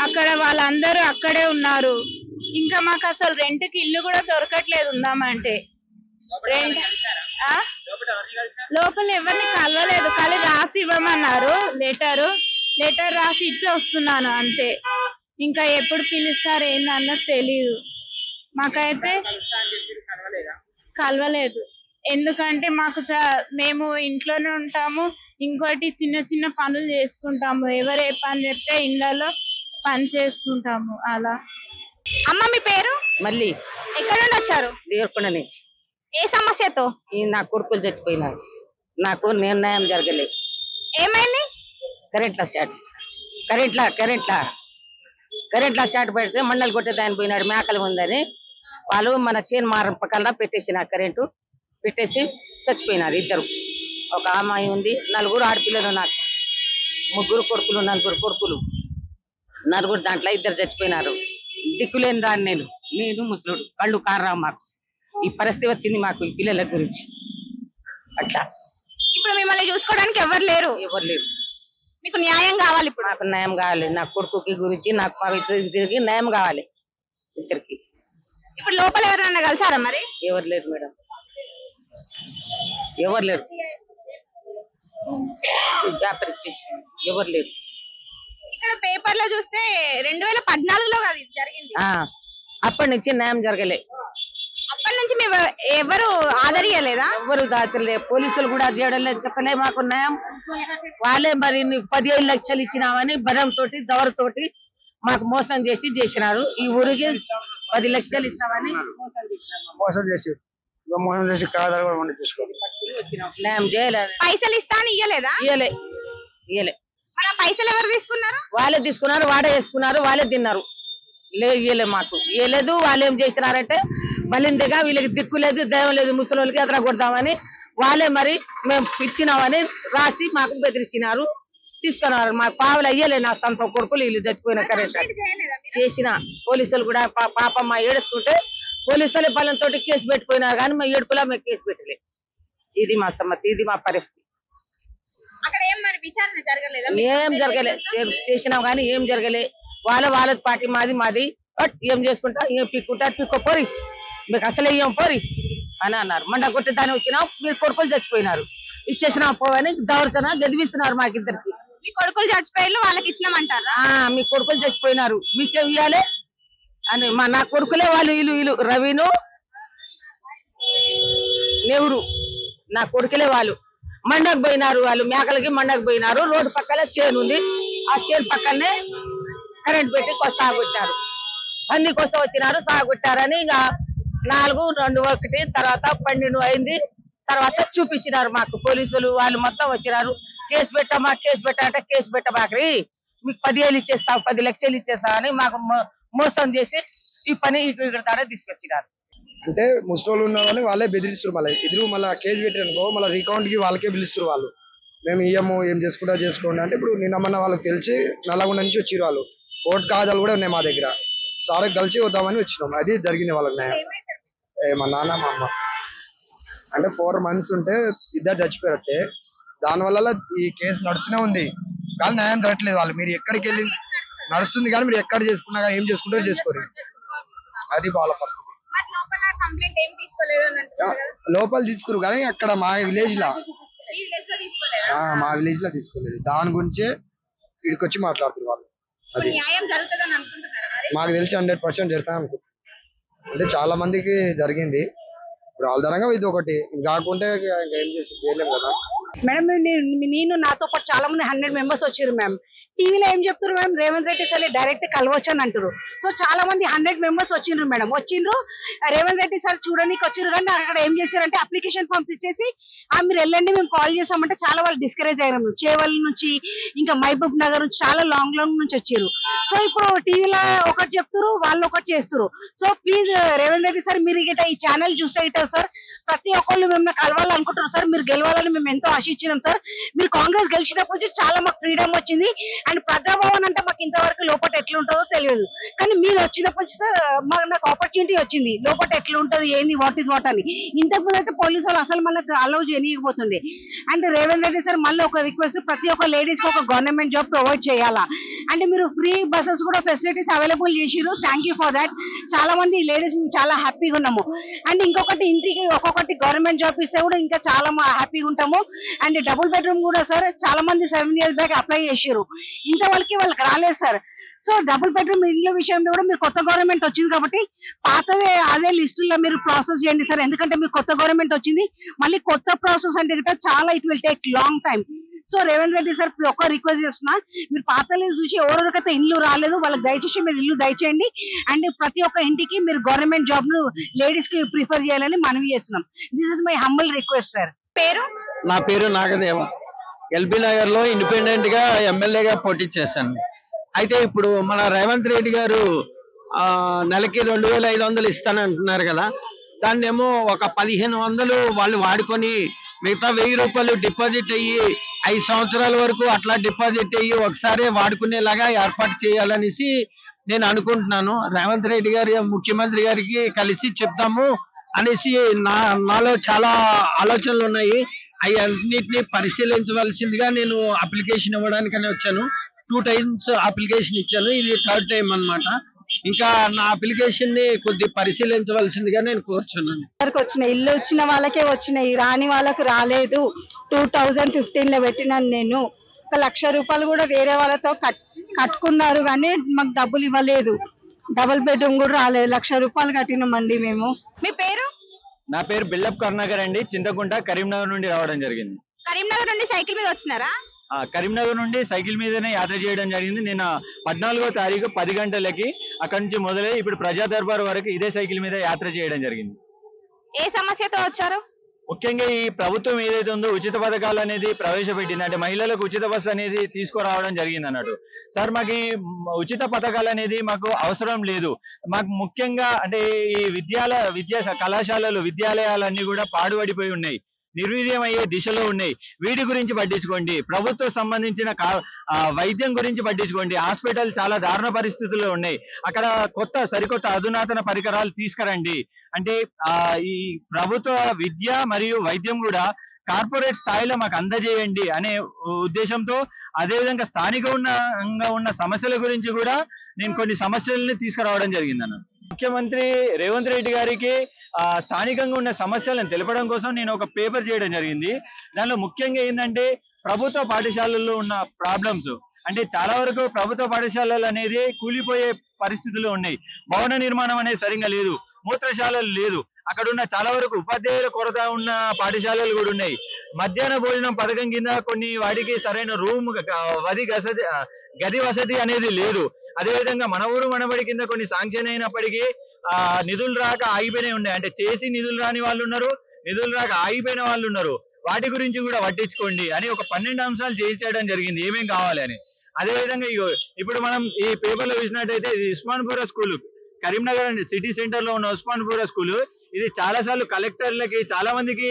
అక్కడ వాళ్ళందరూ అక్కడే ఉన్నారు. ఇంకా మాకు అసలు రెంట్ కి ఇల్లు కూడా దొరకట్లేదు ఉందామంటే. రెంట్ లోపల ఎవరిని కలవలేదు, కానీ రాసి ఇవ్వమన్నారు. లెటర్ రాసి ఇచ్చి వస్తున్నాను అంతే. ఇంకా ఎప్పుడు పిలుస్తారు ఏందన్నది తెలీదు. మాకైతే కలవలేదు. ఎందుకంటే మాకు మేము ఇంట్లోనే ఉంటాము, ఇంకోటి చిన్న పనులు చేసుకుంటాము. ఎవరు ఏ పని చెప్తే ఇళ్ళలో పని చేసుకుంటాము అలా. అమ్మ మీ పేరు? మళ్ళీ ఎక్కడ నుండి వచ్చారు? దేవరకొండ నుంచి. ఏ సమస్యతో? నా కొడుకులు చచ్చిపోయినారు, నాకు నిర్ణయం జరగలేదు. ఏమైంది? కరెంట్లా స్టార్ట్ పెడితే మండలు కొట్టేదాన్ని పోయినాడు, మేకలు ఉందని వాళ్ళు మన చేను మారం పక్కన పెట్టేసిన కరెంటు పెట్టేసి చచ్చిపోయినారు. 2 ఒక అమ్మాయి ఉంది, 4 ఆడపిల్లలు. నాకు ముగ్గురు కొడుకులు, నలుగురు కొడుకులు. నలుగురు దాంట్లో 2 చచ్చిపోయినారు. దిక్కులేని దాన్ని నేను ముసలుడు కళ్ళు కారా మాకు. ఈ పరిస్థితి వచ్చింది మాకు ఈ పిల్లల గురించి. అట్లా ఇప్పుడు మిమ్మల్ని చూసుకోవడానికి ఎవరు లేరు. ఎవరు లేరు. మీకు న్యాయం కావాలి ఇప్పుడు. నాకు న్యాయం కావాలి. నా కొడుకుకి గురించి నాకు మా ఇద్దరికి న్యాయం కావాలి. ఇద్దరికి. ఇప్పుడు లోపల ఎవరైనా కలిసారా మరి? ఎవరు లేరు మేడం, ఎవరు లేరు. వ్యాపారం చేసి ఎవరు లేరు. ఇక్కడ పేపర్ లో చూస్తే 2014లో కదా ఇది జరిగింది. అప్పటి నుంచి న్యాయం జరగలే. అప్పటి నుంచి మేము ఎవరు ఆదరియలేదా? ఎవరు దాచలే. పోలీసులు కూడా చేయడం లేదు, చెప్పలే మాకు న్యాయం. వాళ్ళే మరి 15 లక్షలు ఇచ్చినామని బలం తోటి దవరతోటి మాకు మోసం చేసినారు. ఈ ఊరికి 10 లక్షలు ఇస్తామని మోసం చేసి కాదాలు కూడా మనం తీసుకోవాలి. న్యాయం చేయలేదు. పైసలు ఇస్తా అని ఇయ్యలేదా? ఇయ్యలే. మన పైసలు ఎవరు తీసుకున్నారు? వాళ్ళే తీసుకున్నారు, వాడే వేసుకున్నారు, వాళ్ళే తిన్నారు. ఇయ్యలే మాకు ఇయ్యలేదు. వాళ్ళు ఏం చేస్తున్నారంటే మళ్ళీగా వీళ్ళకి దిక్కు లేదు, దైవం లేదు, ముసలి ఎదురా కొడతామని వాళ్ళే మరి మేము ఇచ్చినామని రాసి మాకు బెదిరించినారు, తీసుకున్నారు. మాకు పావులు అయ్యలే. నా సొంత కొడుకులు వీళ్ళు చచ్చిపోయిన కరెక్ట్ చేసిన పోలీసులు కూడా పాపం మా ఏడుస్తుంటే పోలీసుల బలంతో కేసు పెట్టుకున్నారు, కానీ మా ఏడుపులా మేము కేసు పెట్టలే. ఇది మా సమ్మతి, ఇది మా పరిస్థితి. అక్కడ ఏం మరి విచారణ జరగలేదా? ఏం జరగలే. చేసినాం కానీ ఏం జరగలే. వాళ్ళ పార్టీ మాది ఏం చేసుకుంటా ఏం పిక్కుంటారు, పిక్కోపోరి మీకు అసలే ఏం పోరి అని అన్నారు. మండ కొట్టి దాన్ని వచ్చినాం, మీరు కొడుకులు చచ్చిపోయినారు, ఇచ్చేసినాం పోవని దౌర్జన గదివిస్తున్నారు మాకిద్దరికి. మీ కొడుకులు చచ్చిపోయారు, వాళ్ళకి ఇచ్చినామంటారా? మీ కొడుకులు చచ్చిపోయినారు, మీకేం ఇవ్వాలి అని. నా కొడుకులే వాళ్ళు, వీళ్ళు రవిను నెవరు నా కొడుకులే వాళ్ళు. మండకు పోయినారు, వాళ్ళు మేకలకి మండకు పోయినారు. రోడ్డు పక్కన చేను ఉంది, ఆ చేను పక్కనే కరెంట్ పెట్టి సాగుట్టారు. పంది కోసం వచ్చినారు, సాగుట్టారని ఇంకా 4, 2, 1 తర్వాత 12 అయింది. తర్వాత చూపించినారు మాకు పోలీసులు వాళ్ళు మొత్తం వచ్చినారు. కేసు పెట్టామా అంటే కేసు పెట్టమాకరి, మీకు 10,000 ఇచ్చేస్తాం, 10 లక్షలు ఇచ్చేస్తాం అని మాకు మోసం చేసి ఈ పని ఇక్కడ దాకా తీసుకొచ్చినారు. అంటే ముసలోళ్ళు ఉన్న వాళ్ళని వాళ్ళే బెదిరిస్తారు. మళ్ళీ కేసు పెట్టారనుకో మళ్ళీ రీకౌంట్ కి వాళ్ళకే పిలుస్తారు. వాళ్ళు మేము ఇయ్యము, ఏం చేసుకోండి అంటే ఇప్పుడు నిన్నమన్న వాళ్ళకి తెలిసి నల్లగొండ నుంచి వచ్చిరు వాళ్ళు. కోర్టు కాదాలు కూడా ఉన్నాయి మా దగ్గర. సార్ కలిసి వద్దామని వచ్చినాం. అది జరిగింది వాళ్ళకి న్యాయం. మా నాన్న మా అమ్మ అంటే 4 months ఉంటే 2 చచ్చిపోయారట్టే. దానివల్ల ఈ కేసు నడుస్తూనే ఉంది, కానీ న్యాయం జరగట్లేదు. వాళ్ళు మీరు ఎక్కడికి వెళ్ళి నడుస్తుంది, కానీ మీరు ఎక్కడ చేసుకున్నా కానీ ఏం చేసుకుంటారో చేసుకోరు. అది వాళ్ళ పరిస్థితి. లోపల తీసుకురు కానీ అక్కడ మా విలేజ్ లో తీసుకోలేదు. దాని గురించే ఇక్కడికి వచ్చి మాట్లాడుతున్నారు వాళ్ళు. అది మాకు తెలిసి 100% జరుగుతుంది అనుకుంటున్నాను. అంటే చాలా మందికి జరిగింది. ఇప్పుడు వాళ్ళ ధరంగా ఇది ఒకటి కాకుంటే ఏం చేయలేము కదా మేడం. నేను నాతో పాటు చాలా మంది 100 members వచ్చారు మ్యామ్. టీవీలో ఏం చెప్తారు madam, Revanth Reddy sir direct కలవచ్చు అని అంటారు. సో చాలా మంది 100 members వచ్చిండ్రు మేడం. రేవంత్ రెడ్డి సార్ చూడడానికి వచ్చారు, కానీ అక్కడ ఏం చేశారంటే అప్లికేషన్ ఫామ్స్ ఇచ్చేసి మీరు వెళ్ళండి మేము కాల్ చేసామంటే చాలా వాళ్ళు డిస్కరేజ్ అయ్యారు. చేవల్ నుంచి ఇంకా మహబూబ్ నగర్ నుంచి చాలా లాంగ్ నుంచి వచ్చారు. సో ఇప్పుడు టీవీలో ఒకటి చెప్తారు, వాళ్ళు ఒకటి చేస్తారు. So please Revanth Reddy sir మీరు గిట్ట ఈ ఛానల్ చూస్తే గిట్ట సార్ ప్రతి ఒక్కళ్ళు మేము కలవాలనుకుంటారు సార్. మీరు గెలవాలని మేము ఎంతో ఆశించినాం సార్. మీరు కాంగ్రెస్ గెలిచినప్పటి నుంచి చాలా మాకు ఫ్రీడమ్ వచ్చింది. అండ్ ప్రజాభవన్ అంటే మాకు ఇంతవరకు లోపల ఎట్లా ఉంటుందో తెలియదు, కానీ మీరు వచ్చినప్పటి నుంచి సార్ నాకు ఆపర్చునిటీ వచ్చింది లోపల ఎట్లా ఉంటుంది, ఏంది, వాట్ ఈస్ వాట్ అని. ఇంతకుముందు అయితే పోలీసు వాళ్ళు అసలు మనకు అలౌ చేయకపోతుండే. అండ్ రేవంత్ రెడ్డి సార్ మళ్ళీ ఒక రిక్వెస్ట్, ప్రతి ఒక్క లేడీస్ కి ఒక గవర్నమెంట్ జాబ్ ప్రొవైడ్ చేయాలా. అంటే మీరు ఫ్రీ బస్సెస్ కూడా ఫెసిలిటీస్ అవైలబుల్ చేసిరు. Thank you for that. చాలా మంది లేడీస్ చాలా హ్యాపీగా ఉన్నాము. అండ్ ఇంకొకటి ఇంటికి ఒక్కొక్కటి గవర్నమెంట్ జాబ్ ఇస్తే కూడా ఇంకా చాలా హ్యాపీగా ఉంటాము. అండ్ డబుల్ బెడ్రూమ్ కూడా సార్ చాలా మంది 7 years బ్యాక్ అప్లై చేసిరు, ఇంతవరకు వాళ్ళకి రాలేదు సార్. సో డబుల్ బెడ్రూమ్ ఇళ్ళ విషయంలో కూడా మీరు కొత్త గవర్నమెంట్ వచ్చింది కాబట్టి పాతదే అదే లిస్టుల్లో మీరు ప్రాసెస్ చేయండి సార్. ఎందుకంటే మీరు కొత్త గవర్నమెంట్ వచ్చింది, మళ్ళీ కొత్త ప్రాసెస్ అంటే చాలా it will take long time. So Revanth Reddy sir ఒక్క రిక్వెస్ట్ చేస్తున్నా, మీరు పాత లిస్ట్ చూసి ఎవరెవరికైతే ఇల్లు రాలేదు వాళ్ళకి దయచేసి మీరు ఇల్లు దయచేయండి. అండ్ ప్రతి ఒక్క ఇంటికి మీరు గవర్నమెంట్ జాబ్ ను లేడీస్ కి ప్రిఫర్ చేయాలని మనవి చేస్తున్నాం. This is my humble request sir. నా పేరు నాగదేవ. ఎల్బీ నగర్ లో ఇండిపెండెంట్ గా ఎమ్మెల్యేగా పోటీ చేశాను. అయితే ఇప్పుడు మన రేవంత్ రెడ్డి గారు నెలకి 2,500 ఇస్తానంటున్నారు కదా, దాన్నేమో ఒక 1,500 వాళ్ళు వాడుకొని మిగతా 1,000 రూపాయలు డిపాజిట్ అయ్యి 5 సంవత్సరాల వరకు అట్లా డిపాజిట్ అయ్యి ఒకసారి వాడుకునేలాగా ఏర్పాటు చేయాలనేసి నేను అనుకుంటున్నాను. రేవంత్ రెడ్డి గారి ముఖ్యమంత్రి గారికి కలిసి చెప్తాము అనేసి నాలో చాలా ఆలోచనలు ఉన్నాయి. అవి అన్నిటిని పరిశీలించవలసిందిగా నేను అప్లికేషన్ ఇవ్వడానికని వచ్చాను. 2 times అప్లికేషన్ ఇచ్చాను, ఇది 3rd time అన్నమాట. ఇంకా నా అప్లికేషన్ ని కొద్ది పరిశీలించవలసిందిగా నేను కోరుచున్నాను. వచ్చినాయి, ఇల్లు వచ్చిన వాళ్ళకే వచ్చినాయి, రాని వాళ్ళకు రాలేదు. 2015లో పెట్టినాను నేను. 1,00,000 రూపాయలు కూడా వేరే వాళ్ళతో కట్టుకున్నారు కానీ మాకు డబ్బులు ఇవ్వలేదు. డబుల్ బెడ్రూమ్ కూడా రాలేదు. 1,00,000 రూపాయలు కట్టినామండి మేము. మీ పేరు? నా పేరు బిల్లప్ కరుణాకర్ అండి. చింతకుంట కరీంనగర్ నుండి రావడం జరిగింది. కరీంనగర్ నుండి సైకిల్ మీద వచ్చినారా? కరీంనగర్ నుండి సైకిల్ మీదనే యాత్ర చేయడం జరిగింది. నేను 14వ తారీఖు 10 గంటలకి అక్కడి నుంచి మొదలై ఇప్పుడు ప్రజా దర్బార్ వరకు ఇదే సైకిల్ మీద యాత్ర చేయడం జరిగింది. ఏ సమస్యతో వచ్చారు? ముఖ్యంగా ఈ ప్రభుత్వం ఏదైతే ఉందో ఉచిత పథకాలు అనేది ప్రవేశపెట్టింది, అంటే మహిళలకు ఉచిత బస్సు అనేది తీసుకురావడం జరిగింది అన్నట్టు. సార్ మాకు ఈ ఉచిత పథకాలు అనేది మాకు అవసరం లేదు. మాకు ముఖ్యంగా అంటే ఈ కళాశాలలు విద్యాలయాలన్నీ కూడా పాడుపడిపోయి ఉన్నాయి, నిర్వీర్యం అయ్యే దిశలో ఉన్నాయి. వీటి గురించి పట్టించుకోండి. ప్రభుత్వం సంబంధించిన వైద్యం గురించి పట్టించుకోండి. హాస్పిటల్ చాలా దారుణ పరిస్థితుల్లో ఉన్నాయి. అక్కడ సరికొత్త అధునాతన పరికరాలు తీసుకురండి. అంటే ఈ ప్రభుత్వ విద్య మరియు వైద్యం కూడా కార్పొరేట్ స్థాయిలో మాకు అందజేయండి అనే ఉద్దేశంతో, అదేవిధంగా స్థానికంగా ఉన్న సమస్యల గురించి కూడా నేను కొన్ని సమస్యల్ని తీసుకురావడం జరిగింది అన్న. ముఖ్యమంత్రి రేవంత్ రెడ్డి గారికి స్థానికంగా ఉన్న సమస్యలను తెలపడం కోసం నేను ఒక పేపర్ చేయడం జరిగింది. దానిలో ముఖ్యంగా ఏంటంటే ప్రభుత్వ పాఠశాలల్లో ఉన్న ప్రాబ్లమ్స్, అంటే చాలా వరకు ప్రభుత్వ పాఠశాలలు అనేది కూలిపోయే పరిస్థితుల్లో ఉన్నాయి. భవన నిర్మాణం అనేది సరిగ్గా లేదు, మూత్రశాలలు లేదు, అక్కడ ఉన్న చాలా వరకు ఉపాధ్యాయుల కొరత ఉన్న పాఠశాలలు కూడా ఉన్నాయి. మధ్యాహ్న భోజనం పథకం కింద కొన్ని వాటికి సరైన రూమ్ గది వసతి అనేది లేదు. అదేవిధంగా మన ఊరు మనబడి కింద కొన్ని శాంక్షన్ అయినప్పటికీ నిధులు రాక ఆగిపోయినాయి ఉన్నాయి. అంటే చేసి నిధులు రాని వాళ్ళు ఉన్నారు, నిధులు రాక ఆగిపోయిన వాళ్ళు ఉన్నారు. వాటి గురించి కూడా పట్టించుకోండి అని ఒక 12 అంశాలు చేయించడం జరిగింది, ఏమేం కావాలి అని. అదేవిధంగా ఇప్పుడు మనం ఈ పేపర్లో చూసినట్టయితే ఉస్మాన్పురా స్కూల్, కరీంనగర్ సిటీ సెంటర్ లో ఉన్న ఉస్మాన్పురా స్కూల్, ఇది చాలా సార్లు కలెక్టర్లకి చాలా మందికి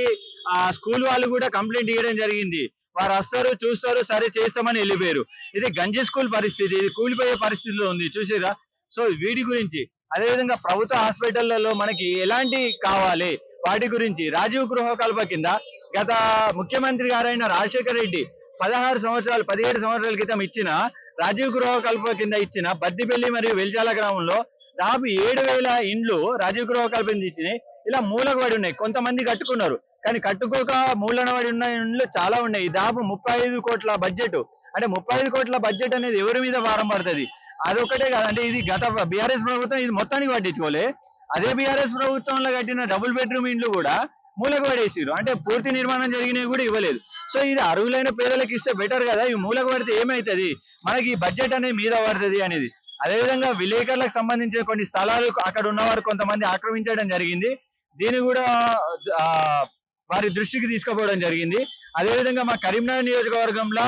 స్కూల్ వాళ్ళు కూడా కంప్లైంట్ ఇవ్వడం జరిగింది. వారు వస్తారు, చూస్తారు, సరే చేస్తామని వెళ్ళిపోయారు. ఇది గంజి స్కూల్ పరిస్థితి, ఇది కూలిపోయే పరిస్థితిలో ఉంది, చూసారా? సో వీటి గురించి, అదేవిధంగా ప్రభుత్వ హాస్పిటళ్లలో మనకి ఎలాంటి కావాలి వాటి గురించి రాజీవ్ గృహకల్ప కింద గత ముఖ్యమంత్రి గారైన రాజశేఖర్ రెడ్డి 17 సంవత్సరాల క్రితం ఇచ్చిన రాజీవ్ గృహకల్ప కింద ఇచ్చిన బద్దిపల్లి మరియు వెల్చాల గ్రామంలో దాదాపు 7,000 ఇండ్లు రాజీవ్ గృహకల్ప కింద ఇచ్చినాయి. ఇలా మూలకు పడి ఉన్నాయి. కొంతమంది కట్టుకున్నారు, కానీ కట్టుకోక మూలన పడి ఉన్న ఇండ్లు చాలా ఉన్నాయి. దాదాపు 35 కోట్ల బడ్జెట్, అంటే 35 కోట్ల బడ్జెట్ అనేది ఎవరి మీద భారం పడుతుంది? అదొక్కటే కాదంటే ఇది గత బీఆర్ఎస్ ప్రభుత్వం ఇది మొత్తానికి పట్టించుకోలే. అదే బీఆర్ఎస్ ప్రభుత్వంలో కట్టిన డబుల్ బెడ్రూమ్ ఇండ్లు కూడా మూలకు పడేసిరు, అంటే పూర్తి నిర్మాణం జరిగినవి కూడా ఇవ్వలేదు. సో ఇది అర్హులైన పేదలకు ఇస్తే బెటర్ కదా, ఇవి మూలకు పడితే ఏమైతుంది, మనకి బడ్జెట్ అనేది మీద పడుతుంది అనేది. అదేవిధంగా విలేకరులకు సంబంధించిన కొన్ని స్థలాలు అక్కడ ఉన్నవారు కొంతమంది ఆక్రమించడం జరిగింది. దీన్ని కూడా వారి దృష్టికి తీసుకుపోవడం జరిగింది. అదేవిధంగా మా కరీంనగర్ నియోజకవర్గంలో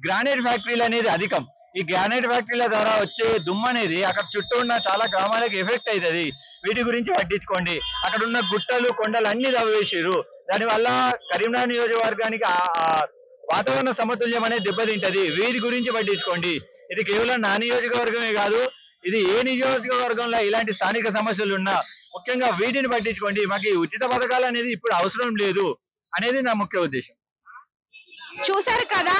గ్రానైట్ ఫ్యాక్టరీలు అనేది అధికం. ఈ గ్రానైట్ ఫ్యాక్టరీల ద్వారా వచ్చే దుమ్ము అనేది అక్కడ చుట్టూ ఉన్న చాలా గ్రామాలకు ఎఫెక్ట్ అవుతుంది. వీటి గురించి పట్టించుకోండి. అక్కడ ఉన్న గుట్టలు కొండలు అన్ని తవ్వేసారు, దానివల్ల కరీంనగర్ నియోజకవర్గానికి వాతావరణ సమతుల్యం అనేది దెబ్బతింటది. వీటి గురించి పట్టించుకోండి. ఇది కేవలం నా నియోజకవర్గమే కాదు, ఇది ఏ నియోజకవర్గంలో ఇలాంటి స్థానిక సమస్యలు ఉన్నా ముఖ్యంగా వీటిని పట్టించుకోండి. మాకు ఈ ఉచిత పథకాలు అనేది ఇప్పుడు అవసరం లేదు అనేది నా ముఖ్య ఉద్దేశం. చూశారు కదా,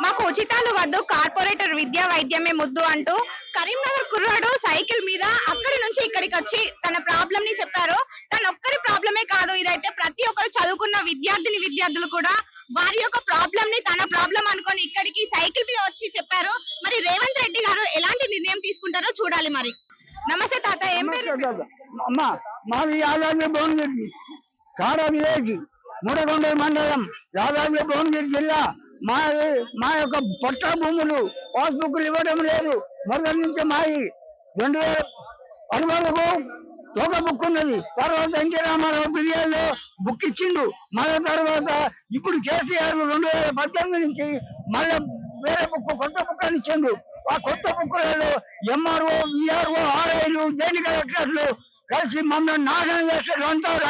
మాకు ఉచితాలు వద్దు, కార్పొరేటర్ విద్యా వైద్యమే ముద్దు అంటూ కరీంనగర్ కుర్రాడు సైకిల్ మీద అక్కడి నుంచి ఇక్కడికి వచ్చి తన ప్రాబ్లం ని చెప్పారు. తన ఒక్కరి ప్రాబ్లమే కాదు, ఇదైతే ప్రతి ఒక్కరు చదువుకున్న విద్యార్థులు కూడా వారి యొక్క ప్రాబ్లం ని తన ప్రాబ్లం అనుకొని ఇక్కడికి సైకిల్ మీద వచ్చి చెప్పారు. మరి రేవంత్ రెడ్డి గారు ఎలాంటి నిర్ణయం తీసుకుంటారో చూడాలి. మరి నమస్తే తాత, ఏం పేరు? అమ్మా మాది యాదాద్రి భువనగిరి కారా విలేజ్, మూడగొండ మండలం, యాదాద్రి భువనగిరి జిల్లా. మా యొక్క పట్టా భూములు పాస్బుక్లు ఇవ్వడం లేదు. మొదటి నుంచి మాయి 2016కు తోక బుక్ ఉన్నది. తర్వాత ఎన్టీ రామారావు ఫిర్యాదులో బుక్ ఇచ్చిండు. మళ్ళీ తర్వాత ఇప్పుడు కేసీఆర్ 2018 నుంచి మళ్ళీ వేరే బుక్, కొత్త బుక్ అని ఇచ్చిండు. ఆ కొత్త బుక్లలో ఎంఆర్ఓ, విఆర్ఓ, ఆర్ఐలు, జైలు కలెక్టర్లు, కలిసి మమ్మల్ని నాశనం చేస్తే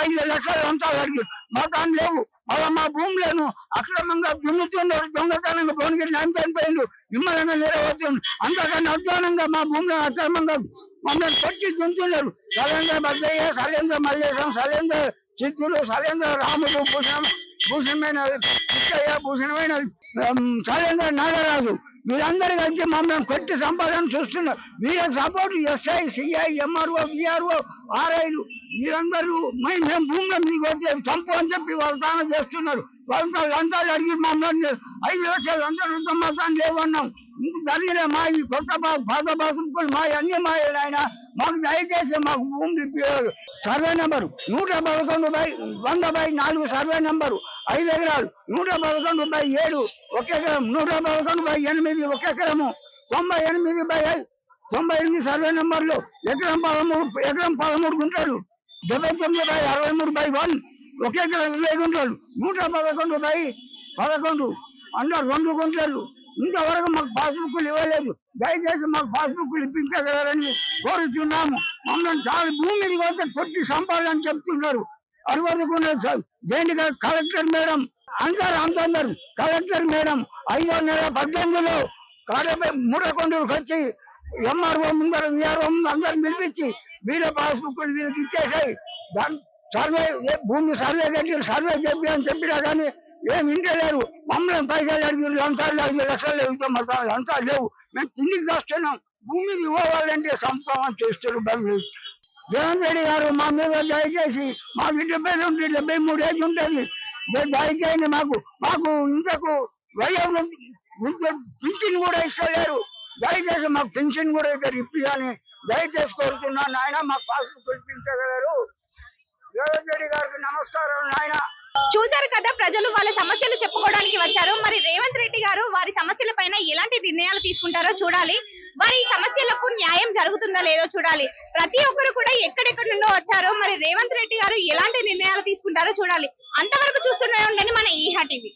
5 లక్షలు లంచాలు అడిగారు. మాకు అని లేవు. మళ్ళీ మా భూములను అక్రమంగా దున్నుతున్నారు. దొంగతనంగా భువనగిరి నాయన చనిపోయిండు, నిమ్మలంగా నెరవేర్చుండు. అంతకన్నా అధ్వానంగా మా భూములను అక్రమంగా మమ్మల్ని కొట్టి దున్నుతున్నారు. సలేంద్ర భద్రయ్య, సలేంద్ర మల్లేశం, సలేంద్ర చిత్తులు, సలేంద్ర రాముడు, భూషణమైన భూషణమైన సలేంద్ర నాగరాజు, వీరందరూ కలిసి మమ్మల్ని కొట్టి సంపాదన చూస్తున్నారు. వీళ్ళకి support SI, CI, MRO, VRO, ఆర్ఐలు వీరందరూ మేము భూముల మీకు వచ్చే చంపు అని చెప్పి వాళ్ళు తాను చేస్తున్నారు. వాళ్ళతో లంచాలు అడిగి మమ్మల్ని 5 లక్షల లంచాలు మొత్తం లేవన్నాం. దానిలో మా ఈ కొత్త పాత బాసులు మా అన్ని మాయలు ఆయన మాకు దయచేసి మాకు భూమి సర్వే నెంబరు 111/100/4 సర్వే నెంబరు 5 ఎకరాలు, 111/7 1 ఎకరం, 111/8 1 ఎకరము, 98/98 సర్వే నెంబర్లు ఎకరం 13 గుంటలు, 79/63/1 1 ఎకరం 20 గుంటలు, 111/11 అందులో 2 గుంటలు. ఇంతవరకు మాకు పాస్బుక్లు ఇవ్వలేదు. దయచేసి మాకు పాస్బుక్లు ఇప్పించగలరని కోరుతున్నాము. మమ్మల్ని చాలా భూమిని పోతే కొట్టి సంపాదని చెప్తున్నారు. 60 గుంటలు జైలు కలెక్టర్ మేడం అందరు కలెక్టర్ మేడం 5వ నెల 18లో మూడకొండూరుకి వచ్చి ఎంఆర్ఓ ముందర విఆర్ఓ ముందు అందరు పిలిపించి వీళ్ళ పాస్బుక్లు వీళ్ళకి ఇచ్చేసాయి. దాని సర్వే భూమి సర్వే కట్టి సర్వే చెప్పి అని చెప్పినా కానీ ఏమి ఇంటలేరు. మమ్మల్ని పైసలు అడిగి లంచాలు 5 లక్షలు లేవుతో మాకు లంచాలు లేవు. మేము తిండికి చేస్తున్నాం. భూమికి ఇవ్వాలంటే సంపాదన చేస్తారు. రేవంత్ రెడ్డి గారు మా మీద దయచేసి మాకు 73 ఏజ్ ఉంటుంది. దయచేసి మాకు ఇంతకు పింఛన్ కూడా ఇస్తలేరు. దయచేసి మాకు పింఛన్ కూడా ఇద్దరు ఇప్పియాలని దయచేసి కోరుతున్నాను. ఆయన మాకు పాస్బుక్ ఇప్పించగలరు. రేవంత్ రెడ్డి గారికి నమస్కారం. నాయన చూశారు కదా, ప్రజలు వాళ్ళ సమస్యలు చెప్పుకోవడానికి వచ్చారు. మరి రేవంత్ రెడ్డి గారు వారి సమస్యల పైన ఎలాంటి నిర్ణయాలు తీసుకుంటారో చూడాలి. వారి సమస్యలకు న్యాయం జరుగుతుందో లేదో చూడాలి. ప్రతి ఒక్కరు కూడా ఎక్కడెక్కడి నుండో వచ్చారు. మరి రేవంత్ రెడ్డి గారు ఎలాంటి నిర్ణయాలు తీసుకుంటారో చూడాలి. అంతవరకు చూస్తూనే ఉండండి మన ఈహా టీవీ.